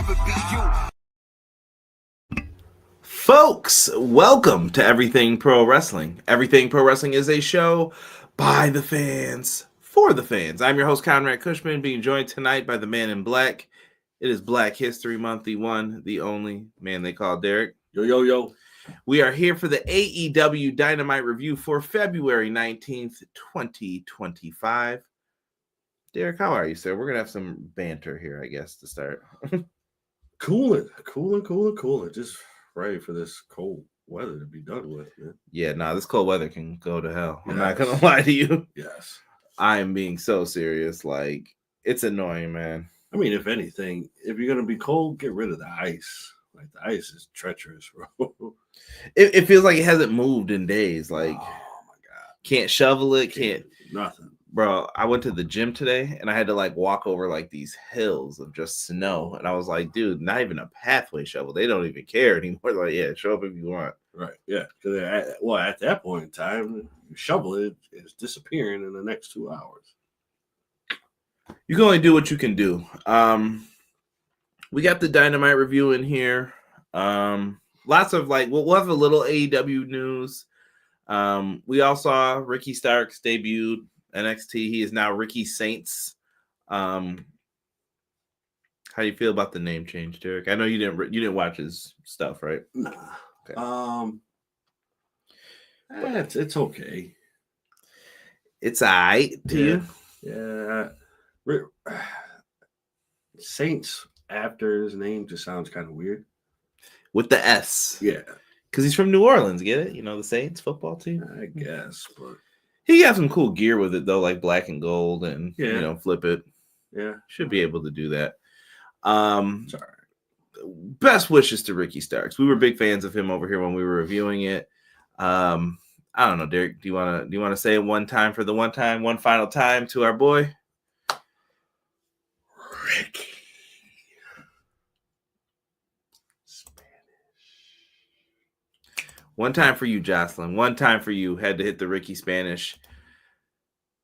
never be you. Folks, welcome to Everything Pro Wrestling. Everything Pro Wrestling is a show by the fans, for the fans. I'm your host, Conrad Cushman, being joined tonight by the man in black. It is Black History Month, the one, the only man they call Derek. Yo, yo, yo. We are here for the AEW Dynamite review for February 19th, 2025. Derek, how are you, sir? We're going to have some banter here, I guess, to start. Cooling. Just ready for this cold weather to be done with, man. Yeah, this cold weather can go to hell. Yes. I'm not going to lie to you. Yes. I am being so serious. Like, it's annoying, man. I mean, if anything, if you're going to be cold, get rid of the ice. Like, the ice is treacherous, bro. It feels like it hasn't moved in days. Like, oh, my God. Can't shovel it. Can't. Nothing. Bro, I went to the gym today and I had to like walk over like these hills of just snow. And I was like, dude, not even a pathway shovel. They don't even care anymore. Like, yeah, show up if you want. Right. Yeah. Because at that point in time, you shovel it, it's disappearing in the next 2 hours. You can only do what you can do. We got the Dynamite review in here. Lots of like, we'll have a little AEW news. We all saw Ricky Starks debuted NXT. He is now Ricky Saints. How do you feel about the name change, Derek? I know you didn't watch his stuff, right? Nah. Okay. It's okay. It's all right to you. Yeah. Saints after his name just sounds kind of weird. With the S. Yeah. Because he's from New Orleans, get it? You know, the Saints football team? I guess, but he got some cool gear with it, though, like black and gold and, flip it. Yeah. Should be able to do that. Sorry. Best wishes to Ricky Starks. We were big fans of him over here when we were reviewing it. I don't know, Derek, do you want to say it one final time to our boy? Ricky. One time for you, Jocelyn. One time for you. Had to hit the Ricky Spanish.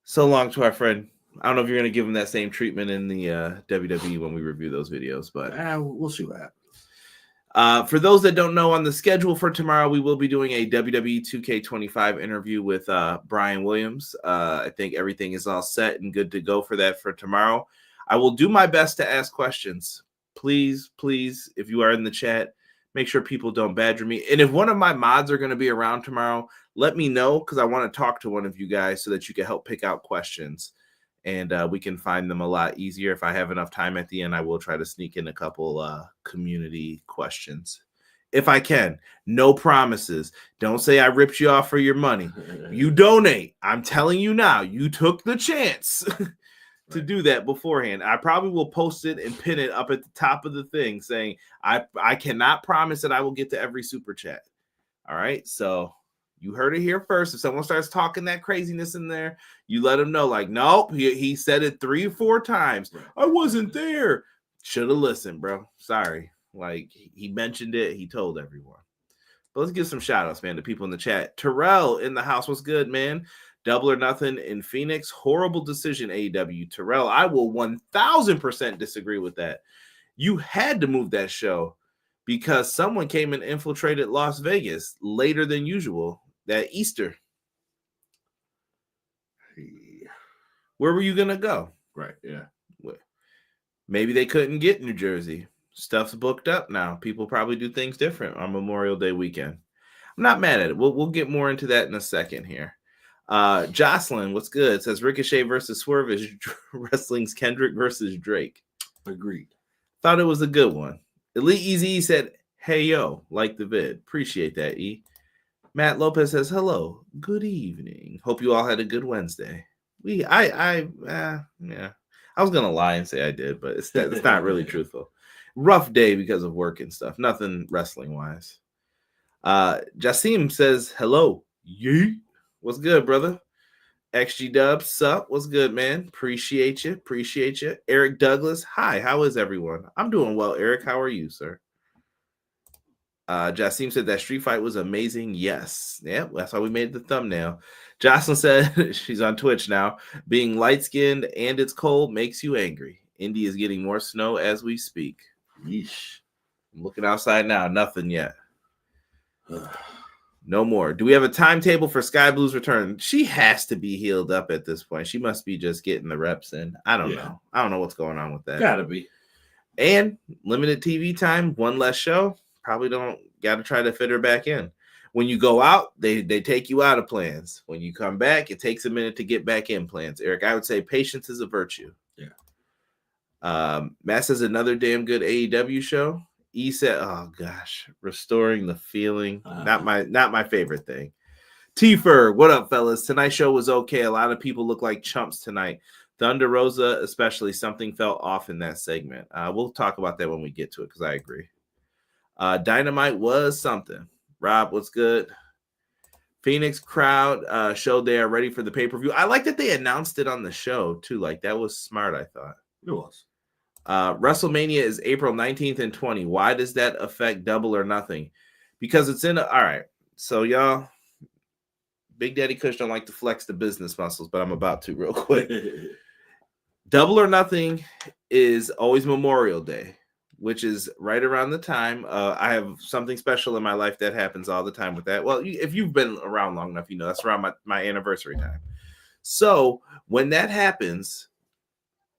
So long to our friend. I don't know if you're going to give him that same treatment in the WWE when we review those videos, but we'll see what happens. For those that don't know, on the schedule for tomorrow, we will be doing a WWE 2K25 interview with Brian Williams. I think everything is all set and good to go for that for tomorrow. I will do my best to ask questions. Please, if you are in the chat, make sure people don't badger me. And if one of my mods are going to be around tomorrow, let me know because I want to talk to one of you guys so that you can help pick out questions. And we can find them a lot easier. If I have enough time at the end, I will try to sneak in a couple community questions. If I can. No promises. Don't say I ripped you off for your money. You donate. I'm telling you now, you took the chance to do that beforehand. I probably will post it and pin it up at the top of the thing saying, I cannot promise that I will get to every super chat. All right. So you heard it here first. If someone starts talking that craziness in there, you let them know, like, nope, he said it 3 or 4 times. I wasn't there. Should have listened, bro. Sorry. Like, he mentioned it. He told everyone. But let's give some shout outs, man, to people in the chat. Terrell in the house. What's good, man? Double or Nothing in Phoenix. Horrible decision, AEW. Terrell, I will 1,000% disagree with that. You had to move that show because someone came and infiltrated Las Vegas later than usual that Easter. Where were you going to go? Right, yeah. Maybe they couldn't get New Jersey. Stuff's booked up now. People probably do things different on Memorial Day weekend. I'm not mad at it. We'll get more into that in a second here. Jocelyn, what's good? Says Ricochet versus Swerve is wrestling's Kendrick versus Drake. Agreed. Thought it was a good one. Elite Easy said, hey, yo, like the vid. Appreciate that, E. Matt Lopez says, hello, good evening. Hope you all had a good Wednesday. I was going to lie and say I did, but it's not really truthful. Rough day because of work and stuff. Nothing wrestling-wise. Jasim says, hello. Yeet. What's good, brother? XG Dubs, sup? What's good, man? Appreciate you. Eric Douglas, hi. How is everyone? I'm doing well, Eric. How are you, sir? Jasim said that street fight was amazing. Yes. Yeah, that's why we made the thumbnail. Jocelyn said she's on Twitch now. Being light-skinned and it's cold makes you angry. Indy is getting more snow as we speak. Yeesh. I'm looking outside now. Nothing yet. No more. Do we have a timetable for Sky Blue's return? She has to be healed up at this point. She must be just getting the reps in. I don't know. I don't know what's going on with that. Gotta be. And limited TV time, one less show. Probably don't got to try to fit her back in. When you go out, they take you out of plans. When you come back, it takes a minute to get back in plans. Eric, I would say patience is a virtue. Yeah. Matt says another damn good AEW show. E said, "Oh gosh, restoring the feeling. Not my favorite thing." T-Fer, what up, fellas? Tonight's show was okay. A lot of people look like chumps tonight. Thunder Rosa, especially, something felt off in that segment. We'll talk about that when we get to it because I agree. Dynamite was something. Rob, what's good? Phoenix crowd showed they are ready for the pay-per-view. I like that they announced it on the show too. Like that was smart, I thought. It was. WrestleMania is April 19th and 20. Why does that affect Double or Nothing? Because it's in all right. So y'all, Big Daddy Kush don't like to flex the business muscles, but I'm about to real quick. Double or Nothing is always Memorial Day, which is right around the time. I have something special in my life that happens all the time with that. Well, if you've been around long enough, you know that's around my anniversary time. So when that happens,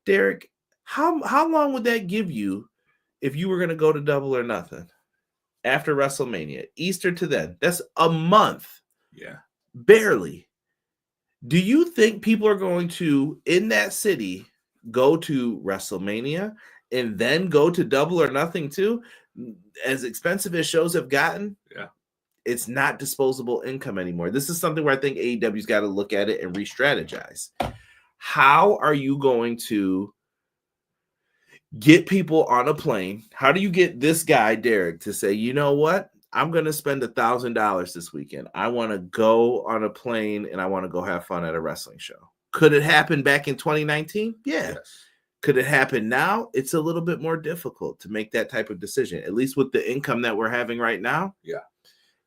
Derek, how long would that give you if you were going to go to Double or Nothing after WrestleMania? Easter to then. That's a month. Yeah. Barely. Do you think people are going to, in that city, go to WrestleMania and then go to Double or Nothing too? As expensive as shows have gotten, it's not disposable income anymore. This is something where I think AEW's got to look at it and re-strategize. How are you going to get people on a plane? How do you get this guy, Derek, to say, you know what? I'm going to spend $1,000 this weekend. I want to go on a plane and I want to go have fun at a wrestling show. Could it happen back in 2019? Yeah. Yes. Could it happen now? It's a little bit more difficult to make that type of decision, at least with the income that we're having right now. Yeah.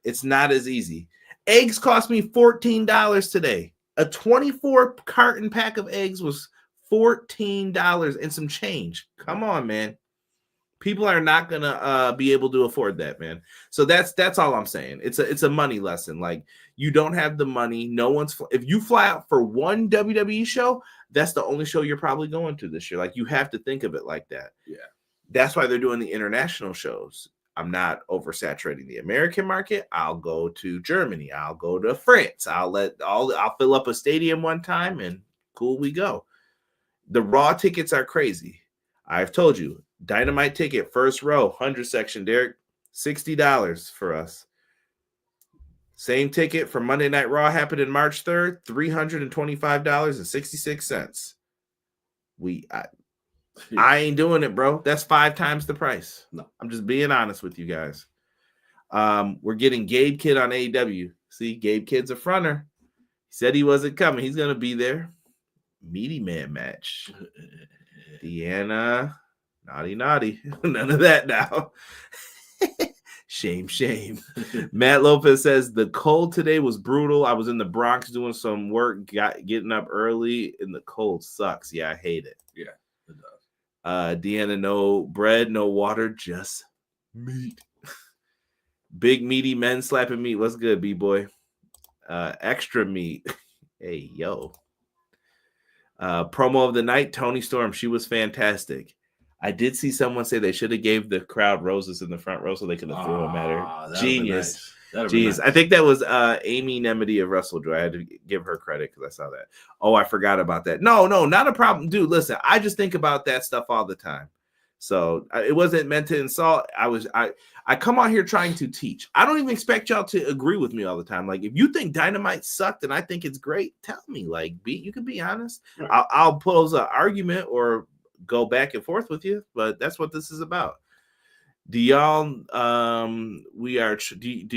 It's not as easy. Eggs cost me $14 today. A 24 carton pack of eggs was $14 and some change. Come on, man. People are not gonna be able to afford that, man. So that's all I'm saying. It's a money lesson. Like, you don't have the money. No one's. If you fly out for one WWE show, that's the only show you're probably going to this year. Like, you have to think of it like that. Yeah. That's why they're doing the international shows. I'm not oversaturating the American market. I'll go to Germany. I'll go to France. I'll fill up a stadium one time and cool we go. The Raw tickets are crazy. I've told you. Dynamite ticket, first row, 100 section, Derek, $60 for us. Same ticket for Monday Night Raw happened in March 3rd, $325.66. I ain't doing it, bro. That's 5 times the price. No, I'm just being honest with you guys. We're getting Gabe Kidd on AEW. See, Gabe Kidd's a fronter. He said he wasn't coming. He's going to be there. Meaty Man match. Deanna. Naughty. None of that now. Shame. Matt Lopez says the cold today was brutal. I was in the Bronx doing some work, getting up early, and the cold sucks. Yeah, I hate it. Yeah, it does. Deanna, no bread, no water, just meat. Big meaty men slapping meat. What's good, B-boy? Extra meat. Hey, yo. Promo of the night, Toni Storm. She was fantastic. I did see someone say they should have gave the crowd roses in the front row so they could have threw them at her. Genius. Nice. I think that was Amy Nemedy of WrestleJoy. I had to give her credit because I saw that. Oh, I forgot about that. No, not a problem. Dude, listen, I just think about that stuff all the time. So it wasn't meant to insult. I come out here trying to teach. I don't even expect y'all to agree with me all the time. Like, if you think Dynamite sucked and I think it's great, tell me. Like, you can be honest. Right. I'll pose an argument or go back and forth with you, but that's what this is about. Do y'all do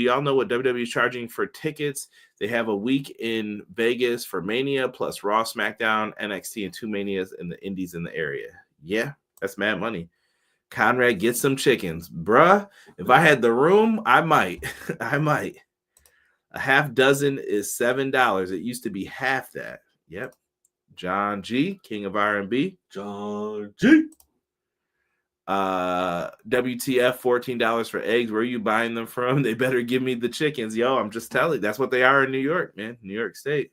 y'all know what WWE is charging for tickets? They have a week in Vegas for Mania plus Raw, SmackDown, NXT, and 2 Manias in the Indies in the area. Yeah, that's mad money. Conrad, get some chickens, bruh. If I had the room, I might. A half dozen is $7. It used to be half that. Yep. John G, King of R&B. John G. WTF, $14 for eggs. Where are you buying them from? They better give me the chickens. Yo, I'm just telling you, that's what they are in New York, man. New York State.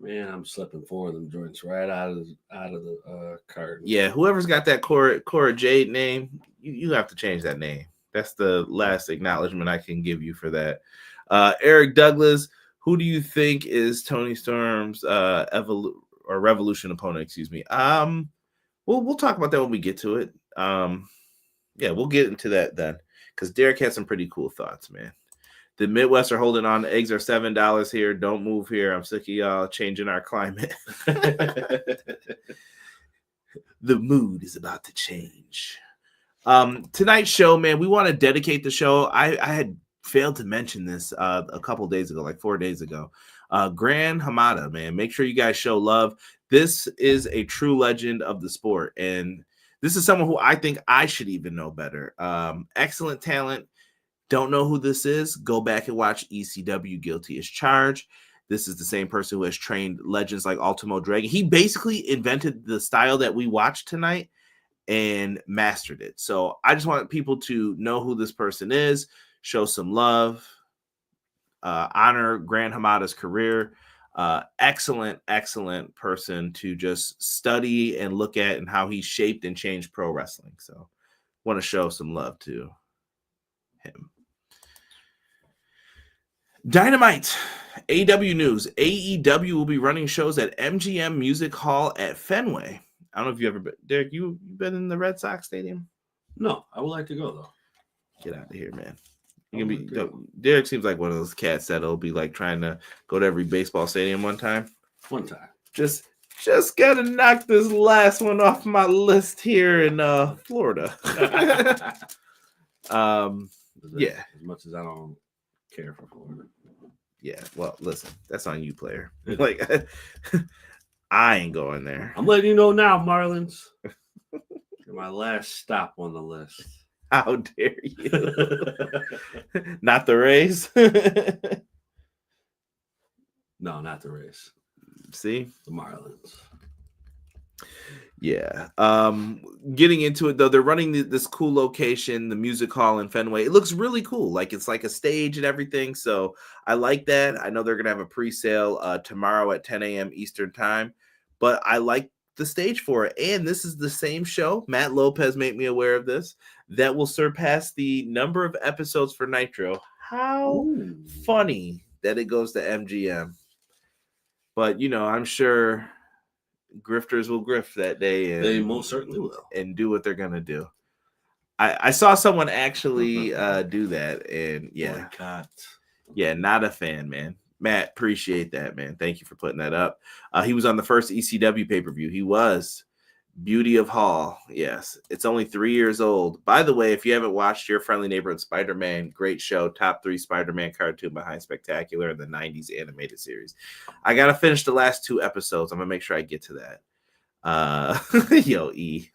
Man, I'm slipping 4 of them joints right out of the carton. Yeah, whoever's got that Cora Jade name, you have to change that name. That's the last acknowledgement I can give you for that. Eric Douglas, who do you think is Tony Storm's Revolution opponent? Excuse me. We'll talk about that when we get to it. Yeah, we'll get into that then, because Derek had some pretty cool thoughts, man. The Midwest are holding on. The eggs are $7 here. Don't move here. I'm sick of y'all changing our climate. The mood is about to change. Tonight's show, man, we want to dedicate the show. I had failed to mention this a couple days ago, like 4 days ago. Gran Hamada, man, make sure you guys show love. This is a true legend of the sport, and this is someone who I think I should even know better. Excellent talent. Don't know who this is? Go back and watch ECW Guilty as Charged. This is the same person who has trained legends like Ultimo Dragon. He basically invented the style that we watched tonight and mastered it. So I just want people to know who this person is, show some love, honor Gran Hamada's career. Excellent person to just study and look at, and how he shaped and changed pro wrestling. So want to show some love to him. Dynamite, AEW news. AEW will be running shows at MGM Music Hall at Fenway. I don't know if you ever been, Derek, you been in the Red Sox Stadium? No, I would like to go though. Get out of here, man. Derek seems like one of those cats that'll be like trying to go to every baseball stadium one time. Just gotta knock this last one off my list here in Florida. Yeah. As much as I don't care for Florida. Yeah, well, listen, that's on you, player. Like, I ain't going there. I'm letting you know now, Marlins. You're my last stop on the list. How dare you? Not the Rays? No, not the Rays. See? The Marlins. Yeah. Getting into it, though, they're running this cool location, the music hall in Fenway. It looks really cool. Like, it's like a stage and everything. So I like that. I know they're going to have a pre-sale tomorrow at 10 a.m. Eastern time. But I like the stage for it. And this is the same show. Matt Lopez made me aware of this. That will surpass the number of episodes for Nitro. How funny that it goes to MGM. But, you know, I'm sure grifters will grift that day. And they most certainly will. And do what they're going to do. I saw someone actually do that. And, yeah. Boycott. Yeah, not a fan, man. Matt, appreciate that, man. Thank you for putting that up. He was on the first ECW pay-per-view. He was. Beauty of Hall. Yes. It's only 3 years old. By the way, if you haven't watched Your Friendly Neighborhood Spider-Man, great show. Top 3 Spider-Man cartoon behind Spectacular in the 90s animated series. I got to finish the last 2 episodes. I'm going to make sure I get to that. Yo, E.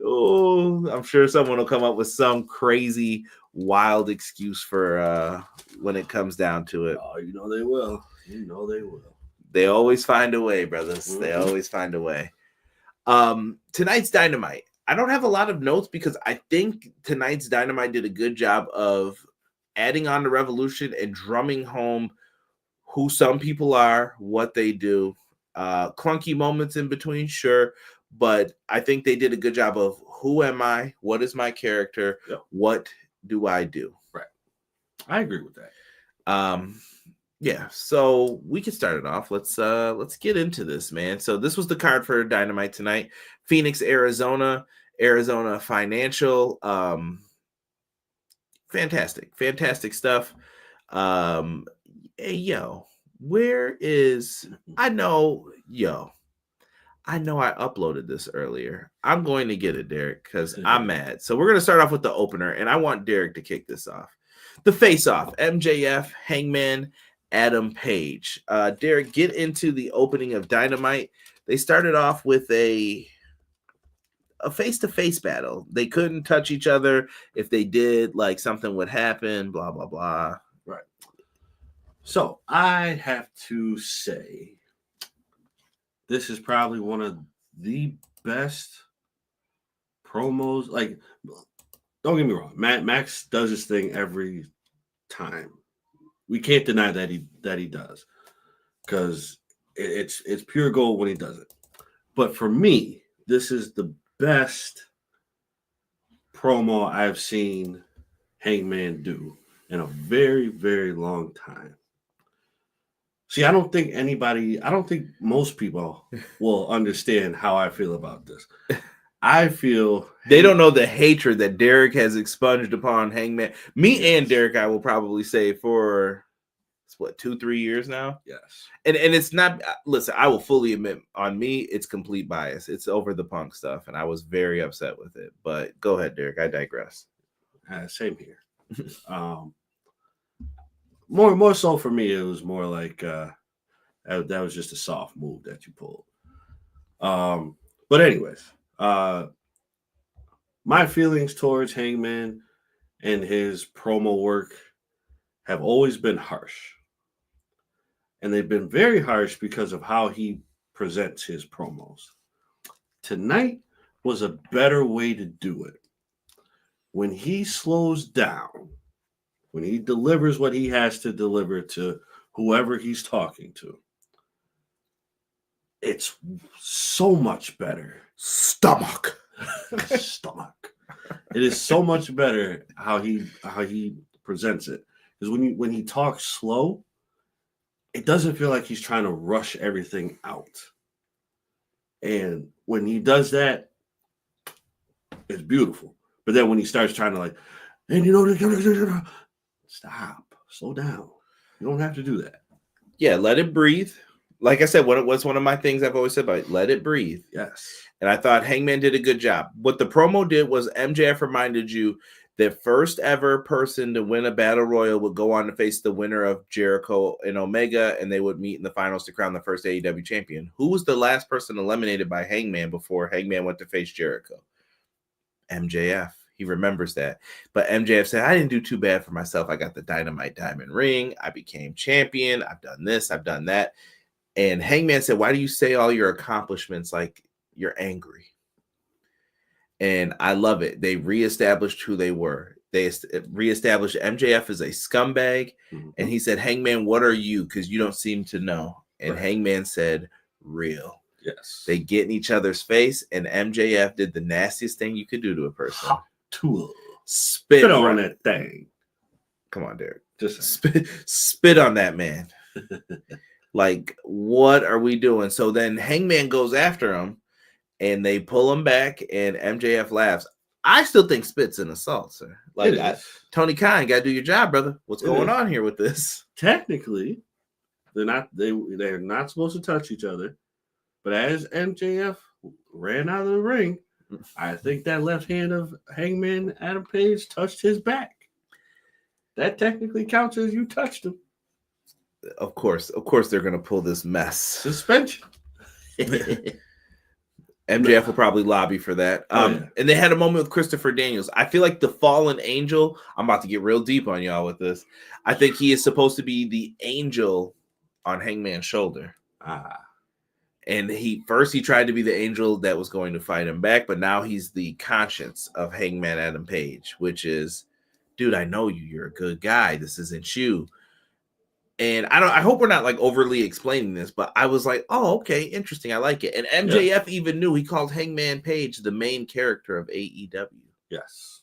Oh, I'm sure someone will come up with some crazy, wild excuse for when it comes down to it. Oh, you know they will. You know they will. They always find a way, brothers. Mm-hmm. They always find a way. Tonight's Dynamite. I don't have a lot of notes because I think tonight's Dynamite did a good job of adding on to Revolution and drumming home who some people are, what they do. Clunky moments in between, sure. But I think they did a good job of who am I? What is my character? Yep. What do I do? Right. I agree with that. Yeah, so we can start it off. Let's get into this, man. So this was the card for Dynamite tonight. Phoenix, Arizona Financial. Fantastic stuff. Hey, yo, where is I know I uploaded this earlier. I'm going to get it, Derek, because I'm mad. So we're going to start off with the opener, and I want Derek to kick this off. The face-off, MJF, Hangman, Adam Page. Derek, get into the opening of Dynamite. They started off with a face-to-face battle. They couldn't touch each other. If they did, like, something would happen, blah, blah, blah. Right. So I have to say this is probably one of the best promos. Like, don't get me wrong, Max does his thing every time. We can't deny that he does, because it's pure gold when he does it. But for me, this is the best promo I've seen Hangman do in a very, very long time. See, I don't think most people will understand how I feel about this. I feel they don't know the hatred that Derek has expunged upon Hangman. Me and Derek, I will probably say, for what, 2-3 years now. Yes. And it's not, listen, I will fully admit, on me, it's complete bias. It's over the Punk stuff, and I was very upset with it. But go ahead, Derek. I digress. Same here. More so for me, it was more like that was just a soft move that you pulled. But anyways, my feelings towards Hangman and his promo work have always been harsh. And they've been very harsh because of how he presents his promos. Tonight was a better way to do it. When he slows down, when he delivers what he has to deliver to whoever he's talking to, it's so much better. Stomach. It is so much better how he presents it. Because when he talks slow, it doesn't feel like he's trying to rush everything out. And when he does that, it's beautiful. But then when he starts trying to stop, slow down. You don't have to do that. Yeah, let it breathe. Like I said, what's one of my things I've always said about it, let it breathe. Yes. And I thought Hangman did a good job. What the promo did was MJF reminded you that first ever person to win a battle royal would go on to face the winner of Jericho and Omega, and they would meet in the finals to crown the first AEW champion. Who was the last person eliminated by Hangman before Hangman went to face Jericho? MJF. He remembers that. But MJF said, I didn't do too bad for myself. I got the Dynamite Diamond ring. I became champion. I've done this. I've done that. And Hangman said, why do you say all your accomplishments like you're angry? And I love it. They reestablished who they were. They reestablished MJF as a scumbag. Mm-hmm. And he said, Hangman, what are you? Because you don't seem to know. And right. Hangman said, real. Yes. They get in each other's face, and MJF did the nastiest thing you could do to a person. Hot tool. Spit on that thing. Come on, Derek. Just spit on that man. Like, what are we doing? So then Hangman goes after him, and they pull him back, and MJF laughs. I still think spit's an assault, sir. Like, Tony Khan, got to do your job, brother. What's going on here with this? Technically, they're not supposed to touch each other. But as MJF ran out of the ring, I think that left hand of Hangman Adam Page touched his back. That technically counts as you touched him. Of course, they're going to pull this mess. Suspension. MJF will probably lobby for that. And they had a moment with Christopher Daniels. I feel like the fallen angel, I'm about to get real deep on y'all with this. I think he is supposed to be the angel on Hangman's shoulder. And he tried to be the angel that was going to fight him back, but now he's the conscience of Hangman Adam Page, which is, dude, I know you. You're a good guy. This isn't you. And I hope we're not like overly explaining this, but I was like, oh, okay, interesting. I like it. And MJF even knew. He called Hangman Page the main character of AEW. Yes.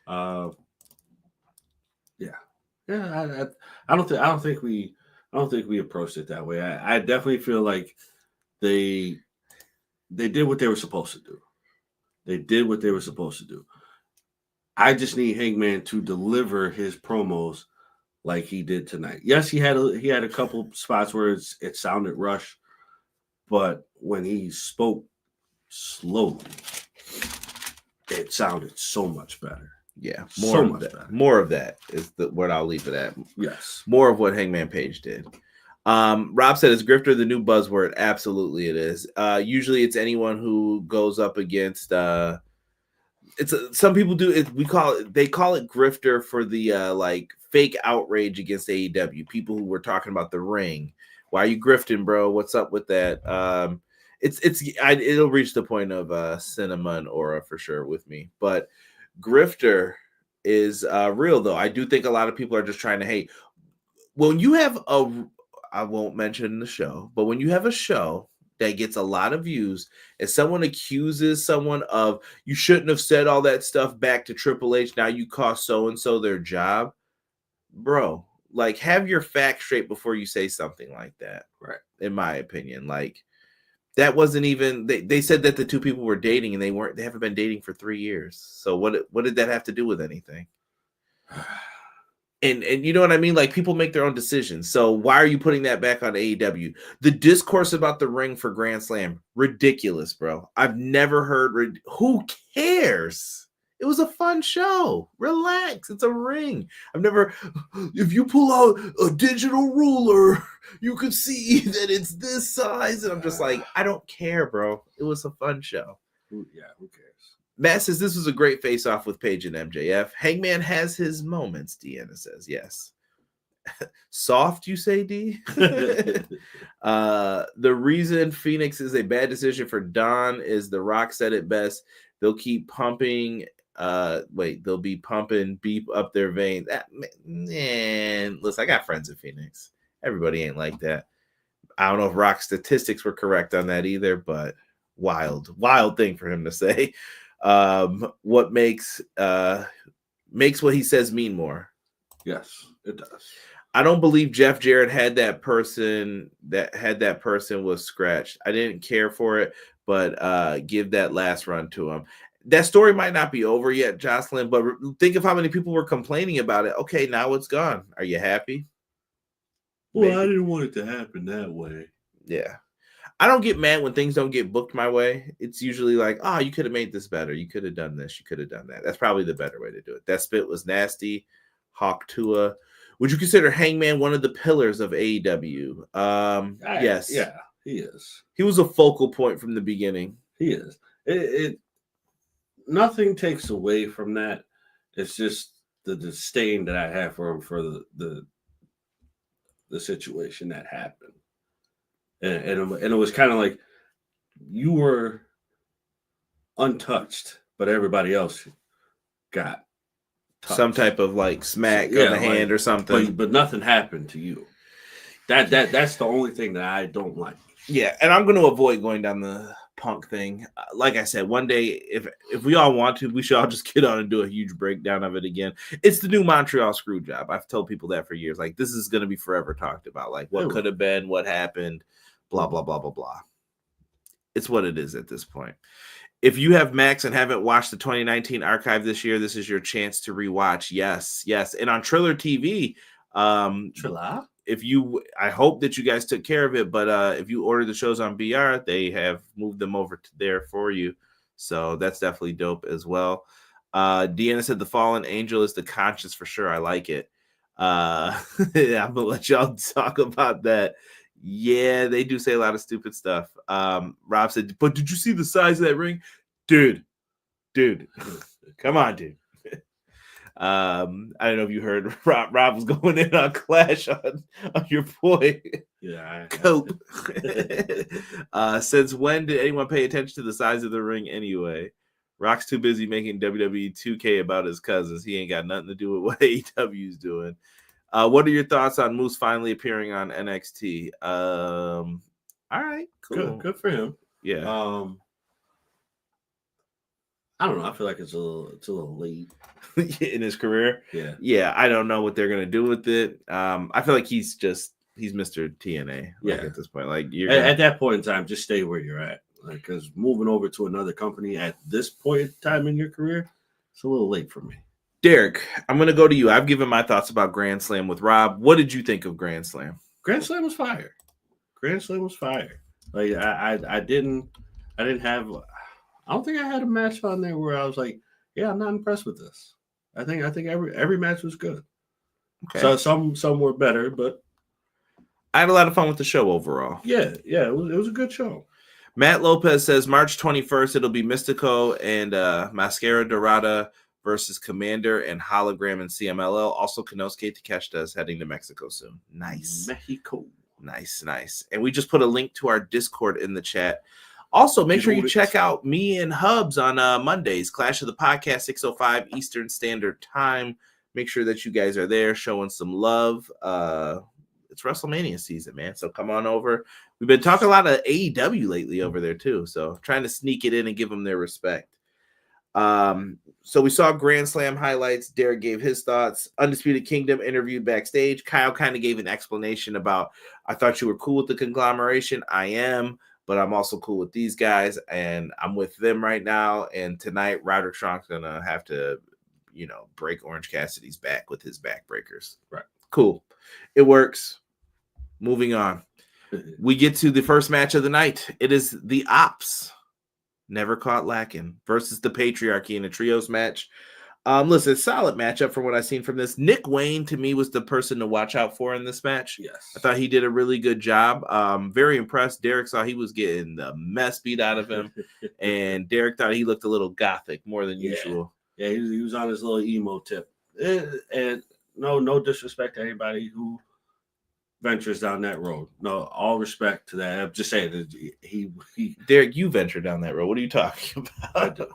I don't think we approached it that way. I definitely feel like they did what they were supposed to do. They did what they were supposed to do. I just need Hangman to deliver his promos like he did tonight. Yes, he had a couple spots where it sounded rushed, but when he spoke slowly, it sounded so much better. Yeah, more of that is what I'll leave it at. Yes, more of what Hangman Page did. Rob said, "Is grifter the new buzzword?" Absolutely, it is. Usually, it's anyone who goes up against. Some people do it. They call it grifter for the like fake outrage against AEW. People who were talking about the ring. Why are you grifting, bro? What's up with that? it'll reach the point of cinema and aura for sure with me. But Grifter is real though. I do think a lot of people are just trying to hate. When you have I won't mention the show, but when you have a show that gets a lot of views and someone accuses someone of you shouldn't have said all that stuff back to Triple H, now you cost so and so their job, bro. Like, have your facts straight before you say something like that. Right. In my opinion, like that wasn't even. They said that the two people were dating and they haven't been dating for 3 years. So what did that have to do with anything? And you know what I mean? Like, people make their own decisions. So why are you putting that back on AEW? The discourse about the ring for Grand Slam, ridiculous, bro. I've never heard. Who cares? It was a fun show. Relax. It's a ring. If you pull out a digital ruler, you can see that it's this size. And I'm just like, I don't care, bro. It was a fun show. Yeah, who cares? Matt says this was a great face-off with Paige and MJF. Hangman has his moments, Deanna says. Yes. Soft, you say, D? The reason Phoenix is a bad decision for Don is The Rock said it best. They'll keep pumping. They'll be pumping beep up their veins. Man, listen, I got friends in Phoenix. Everybody ain't like that. I don't know if Rock's statistics were correct on that either, but wild thing for him to say. What makes what he says mean more? Yes, it does. I don't believe Jeff Jarrett had that person was scratched. I didn't care for it, but give that last run to him. That story might not be over yet, Jocelyn, but think of how many people were complaining about it. Okay, now it's gone. Are you happy? Well, maybe. I didn't want it to happen that way. Yeah. I don't get mad when things don't get booked my way. It's usually like, oh, you could have made this better. You could have done this. You could have done that. That's probably the better way to do it. That spit was nasty. Hawk Tua. Would you consider Hangman one of the pillars of AEW? Yes. Yeah, he is. He was a focal point from the beginning. He is. Nothing takes away from that. It's just the disdain that I have for him for the situation that happened. And it was kind of like you were untouched, but everybody else got touched. Some type of like smack on the hand or something. But nothing happened to you. That's the only thing that I don't like. Yeah, and I'm going to avoid going down the Punk thing. Like I said, one day, if we all want to, we should all just get on and do a huge breakdown of it again. It's the new Montreal screw job. I've told people that for years. Like, this is going to be forever talked about. Like, what could have been, what happened, blah, blah, blah, blah, blah. It's what it is at this point. If you have Max and haven't watched the 2019 archive this year, this is your chance to rewatch. Yes. And on Triller TV, Triller? I hope that you guys took care of it, but if you order the shows on BR, they have moved them over to there for you. So that's definitely dope as well. Deanna said the fallen angel is the conscience for sure. I like it. I'm gonna let y'all talk about that. Yeah, they do say a lot of stupid stuff. Rob said, but did you see the size of that ring? Dude. Come on, dude. I don't know if you heard Rob was going in on Clash on your boy. Yeah. Cope. Since when did anyone pay attention to the size of the ring anyway? Rock's too busy making WWE 2K about his cousins. He ain't got nothing to do with what AEW's doing. What are your thoughts on Moose finally appearing on NXT? All right, cool. Good for him. Yeah. I don't know. I feel like it's a little late in his career. Yeah. I don't know what they're gonna do with it. I feel like he's Mr. TNA. At this point, like at that point in time, just stay where you're at. Like, because moving over to another company at this point in time in your career, it's a little late for me. Derek, I'm gonna go to you. I've given my thoughts about Grand Slam with Rob. What did you think of Grand Slam? Grand Slam was fire. Like I didn't have. I don't think I had a match on there where I was like, yeah, I'm not impressed with this. I think every match was good. Okay. So some were better, but I had a lot of fun with the show overall. Yeah, it was a good show. Matt Lopez says March 21st it'll be Mystico and Mascara Dorada versus Commander and Hologram and CMLL. Also, Konosuke Takeshita is heading to Mexico soon. Nice. Mexico. Nice. And we just put a link to our Discord in the chat. Also, make sure you check out me and Hobbs on Mondays, Clash of the Podcast, 6:05 Eastern Standard Time. Make sure that you guys are there showing some love. It's WrestleMania season, man. So come on over. We've been talking a lot of AEW lately over there too. So trying to sneak it in and give them their respect. So we saw Grand Slam highlights. Derek gave his thoughts. Undisputed Kingdom interviewed backstage. Kyle kind of gave an explanation about, I thought you were cool with the conglomeration. I am, but I'm also cool with these guys, and I'm with them right now. And tonight, Roderick Strong's gonna have to, break Orange Cassidy's back with his backbreakers. Right. Cool. It works. Moving on. We get to the first match of the night. It is the Opps, Never Caught Lacking, versus the Patriarchy in a trios match. Listen, solid matchup from what I've seen from this. Nick Wayne, to me, was the person to watch out for in this match. Yes. I thought he did a really good job. Very impressed. Derek saw he was getting the mess beat out of him, and Derek thought he looked a little gothic more than usual. Yeah, he was on his little emo tip. And no disrespect to anybody who ventures down that road. No, all respect to that. I'm just saying that he Derek, you venture down that road. What are you talking about?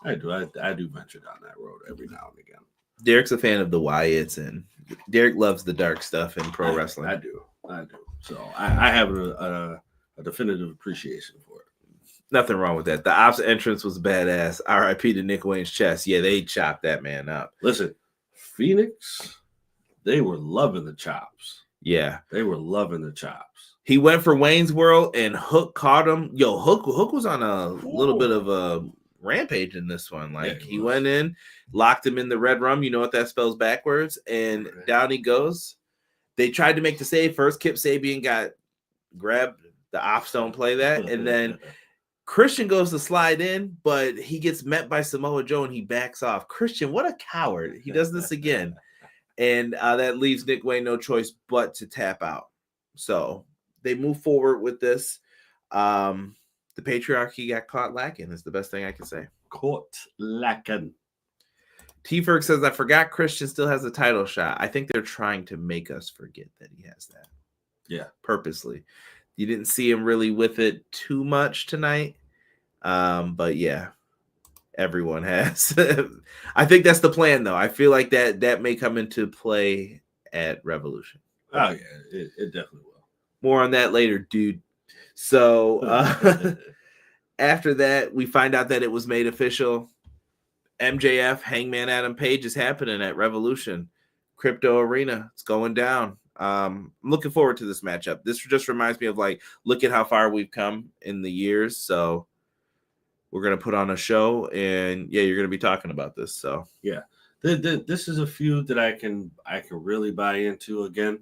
I do venture down that road every now and again. Derek's a fan of the Wyatts, and Derek loves the dark stuff in pro wrestling. I do. So I have a definitive appreciation for it. Nothing wrong with that. The Opps entrance was badass. R.I.P. to Nick Wayne's chest. Yeah, they chopped that man up. Listen, Phoenix, they were loving the chops. Yeah. They were loving the chops. He went for Wayne's World, and Hook caught him. Yo, Hook was on a little bit of a rampage in this one. Like, he went in, locked him in the red rum. You know what that spells backwards. And down he goes. They tried to make the save first. Kip Sabian got grabbed. The Opps don't play that. And then Christian goes to slide in, but he gets met by Samoa Joe, and he backs off. Christian, what a coward. He does this again. And that leaves Nick Wayne no choice but to tap out. So they move forward with this. The Patriarchy got caught lacking is the best thing I can say. Caught lacking. T-Ferg says, I forgot Christian still has a title shot. I think they're trying to make us forget that he has that. Yeah. Purposely. You didn't see him really with it too much tonight. But yeah, everyone has. I think that's the plan, though. I feel like that may come into play at Revolution. Oh, yeah, it definitely will. More on that later, dude. So after that, we find out that it was made official. MJF, Hangman Adam Page is happening at Revolution. Crypto Arena. It's going down. I'm looking forward to this matchup. This just reminds me of, like, look at how far we've come in the years. So we're going to put on a show, and yeah, you're going to be talking about this. So yeah, this is a feud that I can really buy into. Again,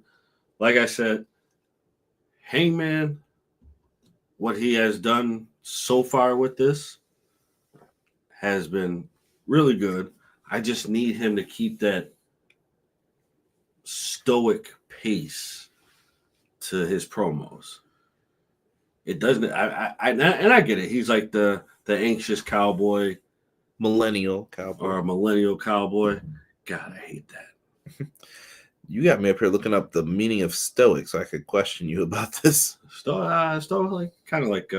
like I said, Hangman, what he has done so far with this has been really good. I just need him to keep that stoic pace to his promos. It doesn't. I get it. He's like the anxious cowboy, millennial cowboy, or a millennial cowboy. God, I hate that. You got me up here looking up the meaning of stoic, so I could question you about this. Stoic, like kind of like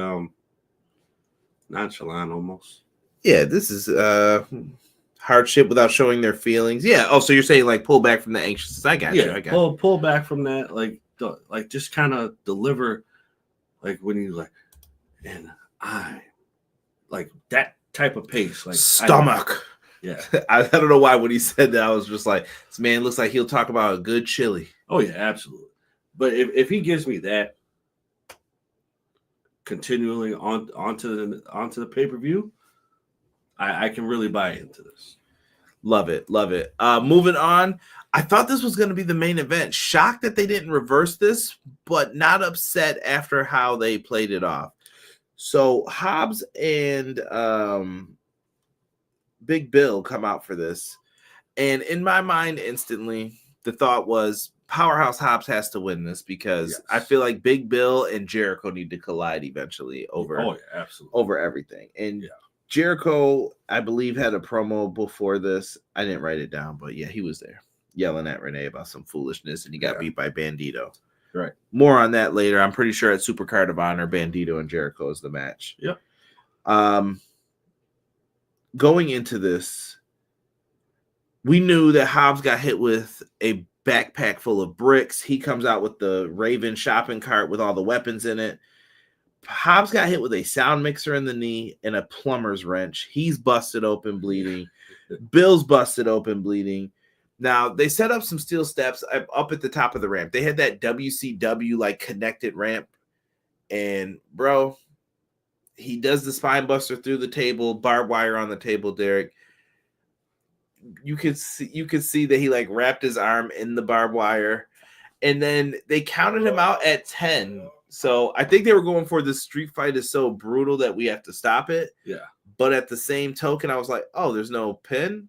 nonchalant almost. Yeah, this is hardship without showing their feelings. Yeah. Oh, so you're saying like pull back from the anxiousness. I got you. I got you. Pull back from that. Like just kind of deliver, like when you like, and I like that type of pace. Like stomach. Yeah. I don't know why when he said that, I was just like, this man looks like he'll talk about a good chili. Oh yeah, absolutely. But if he gives me that continually onto the pay-per-view, I can really buy into this. Love it. Love it. Moving on. I thought this was going to be the main event. Shocked that they didn't reverse this, but not upset after how they played it off. So Hobbs and Big Bill come out for this. And in my mind, instantly, the thought was Powerhouse Hobbs has to win this because I feel like Big Bill and Jericho need to collide eventually over everything. And Jericho, I believe, had a promo before this. I didn't write it down, but yeah, he was there yelling at Renee about some foolishness, and he got beat by Bandito. Right. More on that later. I'm pretty sure at Supercard of Honor, Bandito and Jericho is the match. Yep. Going into this, we knew that Hobbs got hit with a backpack full of bricks. He comes out with the Raven shopping cart with all the weapons in it. Hobbs got hit with a sound mixer in the knee and a plumber's wrench. He's busted open bleeding. Bill's busted open bleeding. Now, they set up some steel steps up at the top of the ramp. They had that WCW like connected ramp. And bro, he does the spine buster through the table, barbed wire on the table, Derek. You could see that he like wrapped his arm in the barbed wire. And then they counted him out at 10. So I think they were going for this street fight is so brutal that we have to stop it. Yeah. But at the same token, I was like, oh, there's no pin.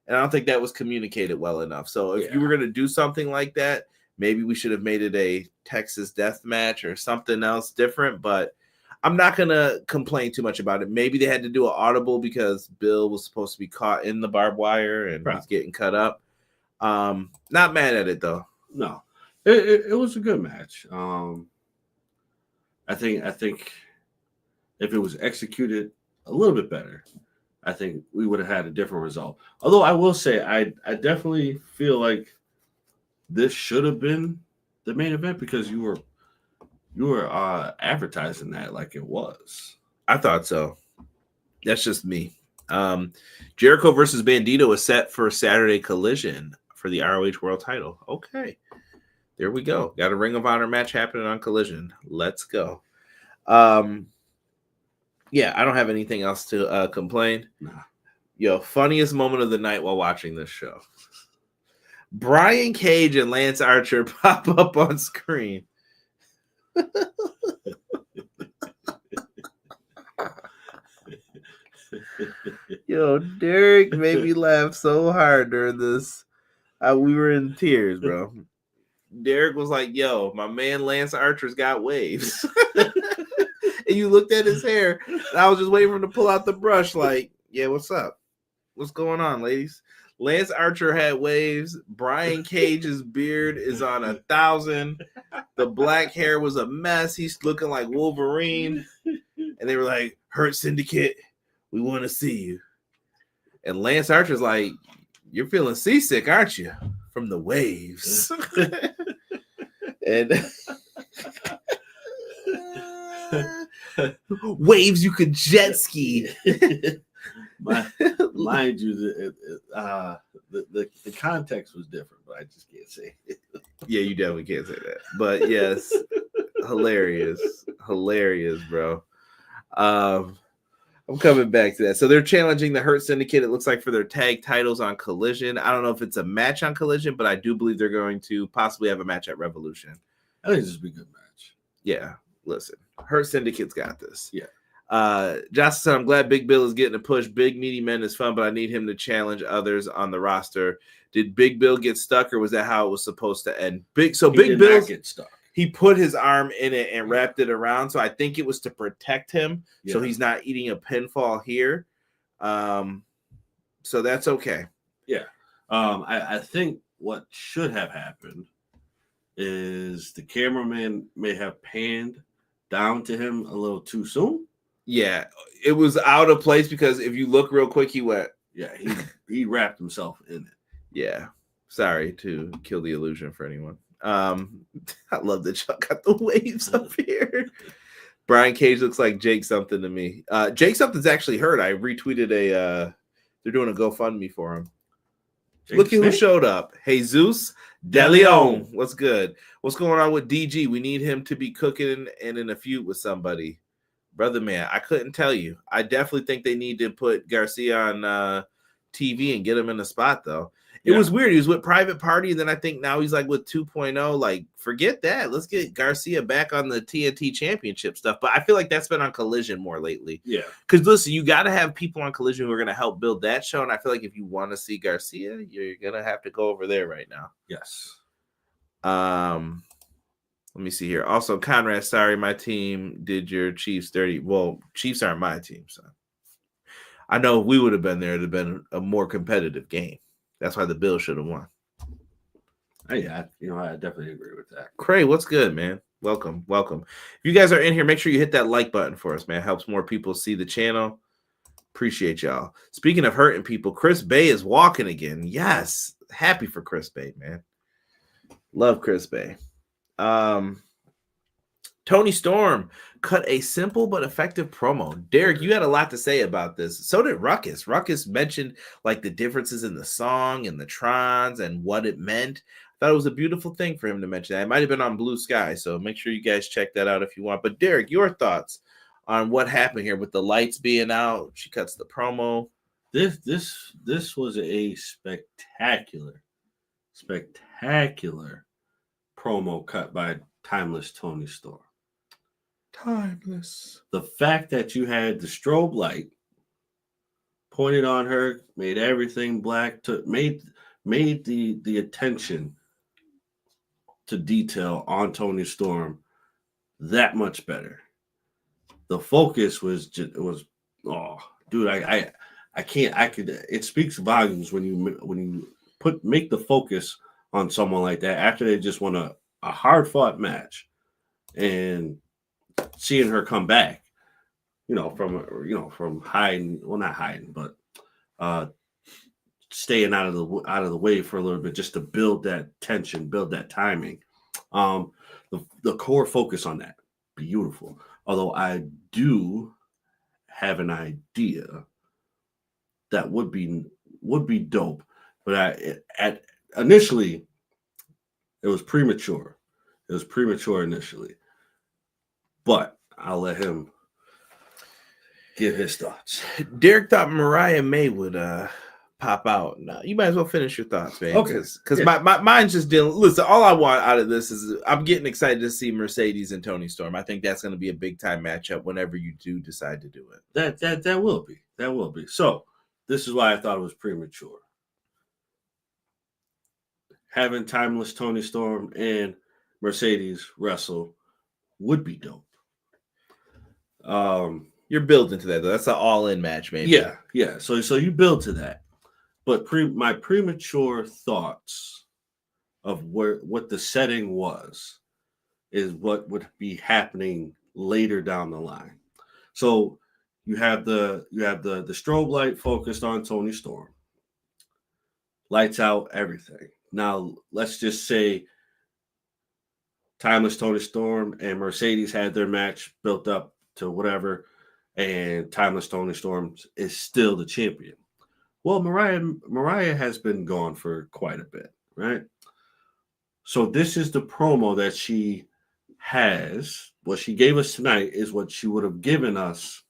And I don't think that was communicated well enough. So if you were going to do something like that, maybe we should have made it a Texas death match or something else different. But I'm not going to complain too much about it. Maybe they had to do an audible because Bill was supposed to be caught in the barbed wire and he's getting cut up. Not mad at it, though. No. It was a good match. I think if it was executed a little bit better, I think we would have had a different result. Although I will say, I definitely feel like this should have been the main event because you were advertising that like it was. I thought so. That's just me. Jericho versus Bandito is set for Saturday Collision for the ROH World Title. Okay. There we go. Got a Ring of Honor match happening on Collision. Let's go. Yeah, I don't have anything else to complain. Nah. Yo, funniest moment of the night while watching this show. Brian Cage and Lance Archer pop up on screen. Yo, Derek made me laugh so hard during this. We were in tears, bro. Derek was like, yo, my man Lance Archer's got waves. And you looked at his hair, and I was just waiting for him to pull out the brush like, yeah, what's up? What's going on, ladies? Lance Archer had waves. Brian Cage's beard is on 1,000. The black hair was a mess. He's looking like Wolverine. And they were like, Hurt Syndicate, we want to see you. And Lance Archer's like, you're feeling seasick, aren't you? From the waves. And waves you could jet ski. Mind you, the context was different, but I just can't say it. Yeah, you definitely can't say that. But yes, hilarious, bro. I'm coming back to that. So they're challenging the Hurt Syndicate, it looks like, for their tag titles on Collision. I don't know if it's a match on Collision, but I do believe they're going to possibly have a match at Revolution. I think this will be a good match. Yeah, listen, Hurt Syndicate's got this. Yeah. Jocelyn said, I'm glad Big Bill is getting a push. Big Meaty Men is fun, but I need him to challenge others on the roster. Did Big Bill get stuck, or was that how it was supposed to end? Big Bill get stuck. He put his arm in it and wrapped it around, so I think it was to protect him, so he's not eating a pinfall here. So that's okay. Yeah. I think what should have happened is the cameraman may have panned down to him a little too soon. Yeah, it was out of place because if you look real quick, he went. Yeah, he wrapped himself in it. Yeah, sorry to kill the illusion for anyone. I love that y'all got the waves up here. Brian Cage looks like Jake something to me. Jake something's actually hurt. I retweeted they're doing a GoFundMe for him. Jake Look at who showed up. Jesus De Leon. What's good? What's going on with DG? We need him to be cooking and in a feud with somebody. Brother man, I couldn't tell you. I definitely think they need to put Garcia on TV and get him in the spot, though. It was weird. He was with Private Party, and then I think now he's like with 2.0. Like, forget that. Let's get Garcia back on the TNT Championship stuff. But I feel like that's been on Collision more lately. Yeah. Because, listen, you got to have people on Collision who are going to help build that show. And I feel like if you want to see Garcia, you're going to have to go over there right now. Yes. Let me see here. Also, Conrad, sorry, my team did your Chiefs dirty. Well, Chiefs aren't my team, so I know if we would have been there, it'd have been a more competitive game. That's why the Bills should have won. I definitely agree with that. Cray, what's good, man? Welcome. If you guys are in here, make sure you hit that like button for us, man. It helps more people see the channel. Appreciate y'all. Speaking of hurting people, Chris Bay is walking again. Yes, happy for Chris Bay, man. Love Chris Bay. Tony Storm cut a simple but effective promo. Derek, you had a lot to say about this. So did Ruckus. Ruckus mentioned like the differences in the song and the trons and what it meant. I thought it was a beautiful thing for him to mention that. It might have been on Blue Sky, so make sure you guys check that out if you want. But Derek, your thoughts on what happened here with the lights being out? She cuts the promo. This was a spectacular promo cut by Timeless Tony Storm. Timeless. The fact that you had the strobe light pointed on her made everything black. Made the attention to detail on Tony Storm that much better. The focus was dude, I could. It speaks volumes when you make the focus on someone like that after they just won a hard fought match, and seeing her come back, from hiding, well, not hiding, but staying out of the way for a little bit, just to build that tension, build that timing. The core focus on that, beautiful. Although I do have an idea that would be dope, but initially it was premature. It was premature initially, but I'll let him give his thoughts. Derek thought Mariah May would pop out. No, you might as well finish your thoughts, man. Okay. Because my mind's just dealing. Listen, all I want out of this is I'm getting excited to see Mercedes and Tony Storm. I think that's going to be a big time matchup whenever you do decide to do it. That will be. So this is why I thought it was premature. Having Timeless Tony Storm and Mercedes wrestle would be dope. You're building to that, though. That's an all-in match, maybe. Yeah. So you build to that. But my premature thoughts of what the setting was is what would be happening later down the line. So you have the strobe light focused on Tony Storm. Lights out, everything. Now let's just say Timeless Tony Storm and Mercedes had their match built up to whatever, and Timeless Tony Storm is still the champion. Well, Mariah has been gone for quite a bit, right? So this is the promo that she has. What she gave us tonight is what she would have given us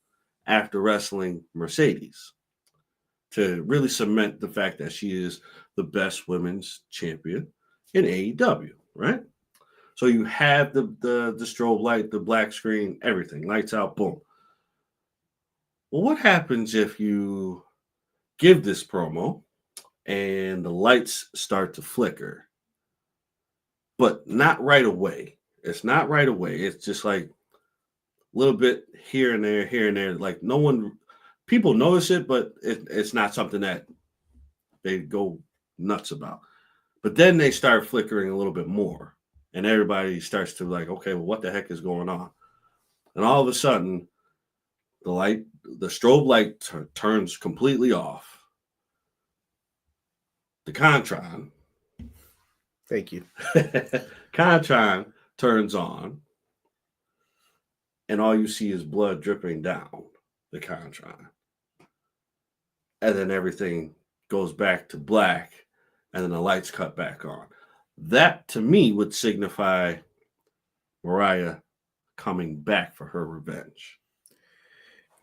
after wrestling Mercedes, to really cement the fact that she is the best women's champion in AEW, right? So you have the strobe light, the black screen, everything, lights out, boom. Well, what happens if you give this promo and the lights start to flicker, but not right away? It's not right away. It's just like a little bit here and there. Like people notice it, but it's not something that they go nuts about. But then they start flickering a little bit more, and everybody starts to like, okay, well, what the heck is going on? And all of a sudden, the strobe light turns completely off. The Contron. Thank you. Contron turns on, and all you see is blood dripping down the Contron. And then everything goes back to black, and then the lights cut back on. That, to me, would signify Mariah coming back for her revenge.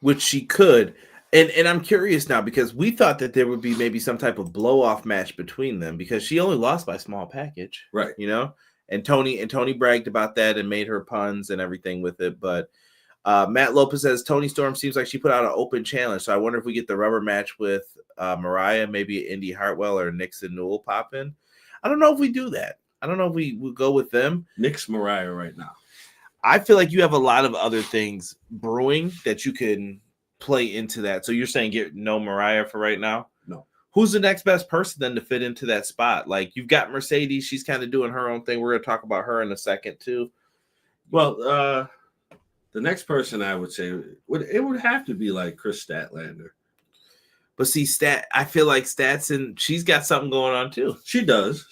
Which she could. And I'm curious now, because we thought that there would be maybe some type of blow-off match between them, because she only lost by small package. Right. And Tony bragged about that and made her puns and everything with it. But Matt Lopez says Tony Storm seems like she put out an open challenge. So I wonder if we get the rubber match with Mariah, maybe Indy Hartwell or Nixon Newell pop in. I don't know if we do that. I don't know if we will go with them. Nix Mariah right now. I feel like you have a lot of other things brewing that you can play into that. So you're saying get no Mariah for right now? No. who's the next best person then to fit into that spot? Like you've got Mercedes, she's kind of doing her own thing. We're going to talk about her in a second too. Well, the next person I would say would have to be like Chris Statlander. But see, I feel like Statson, she's got something going on too. She does.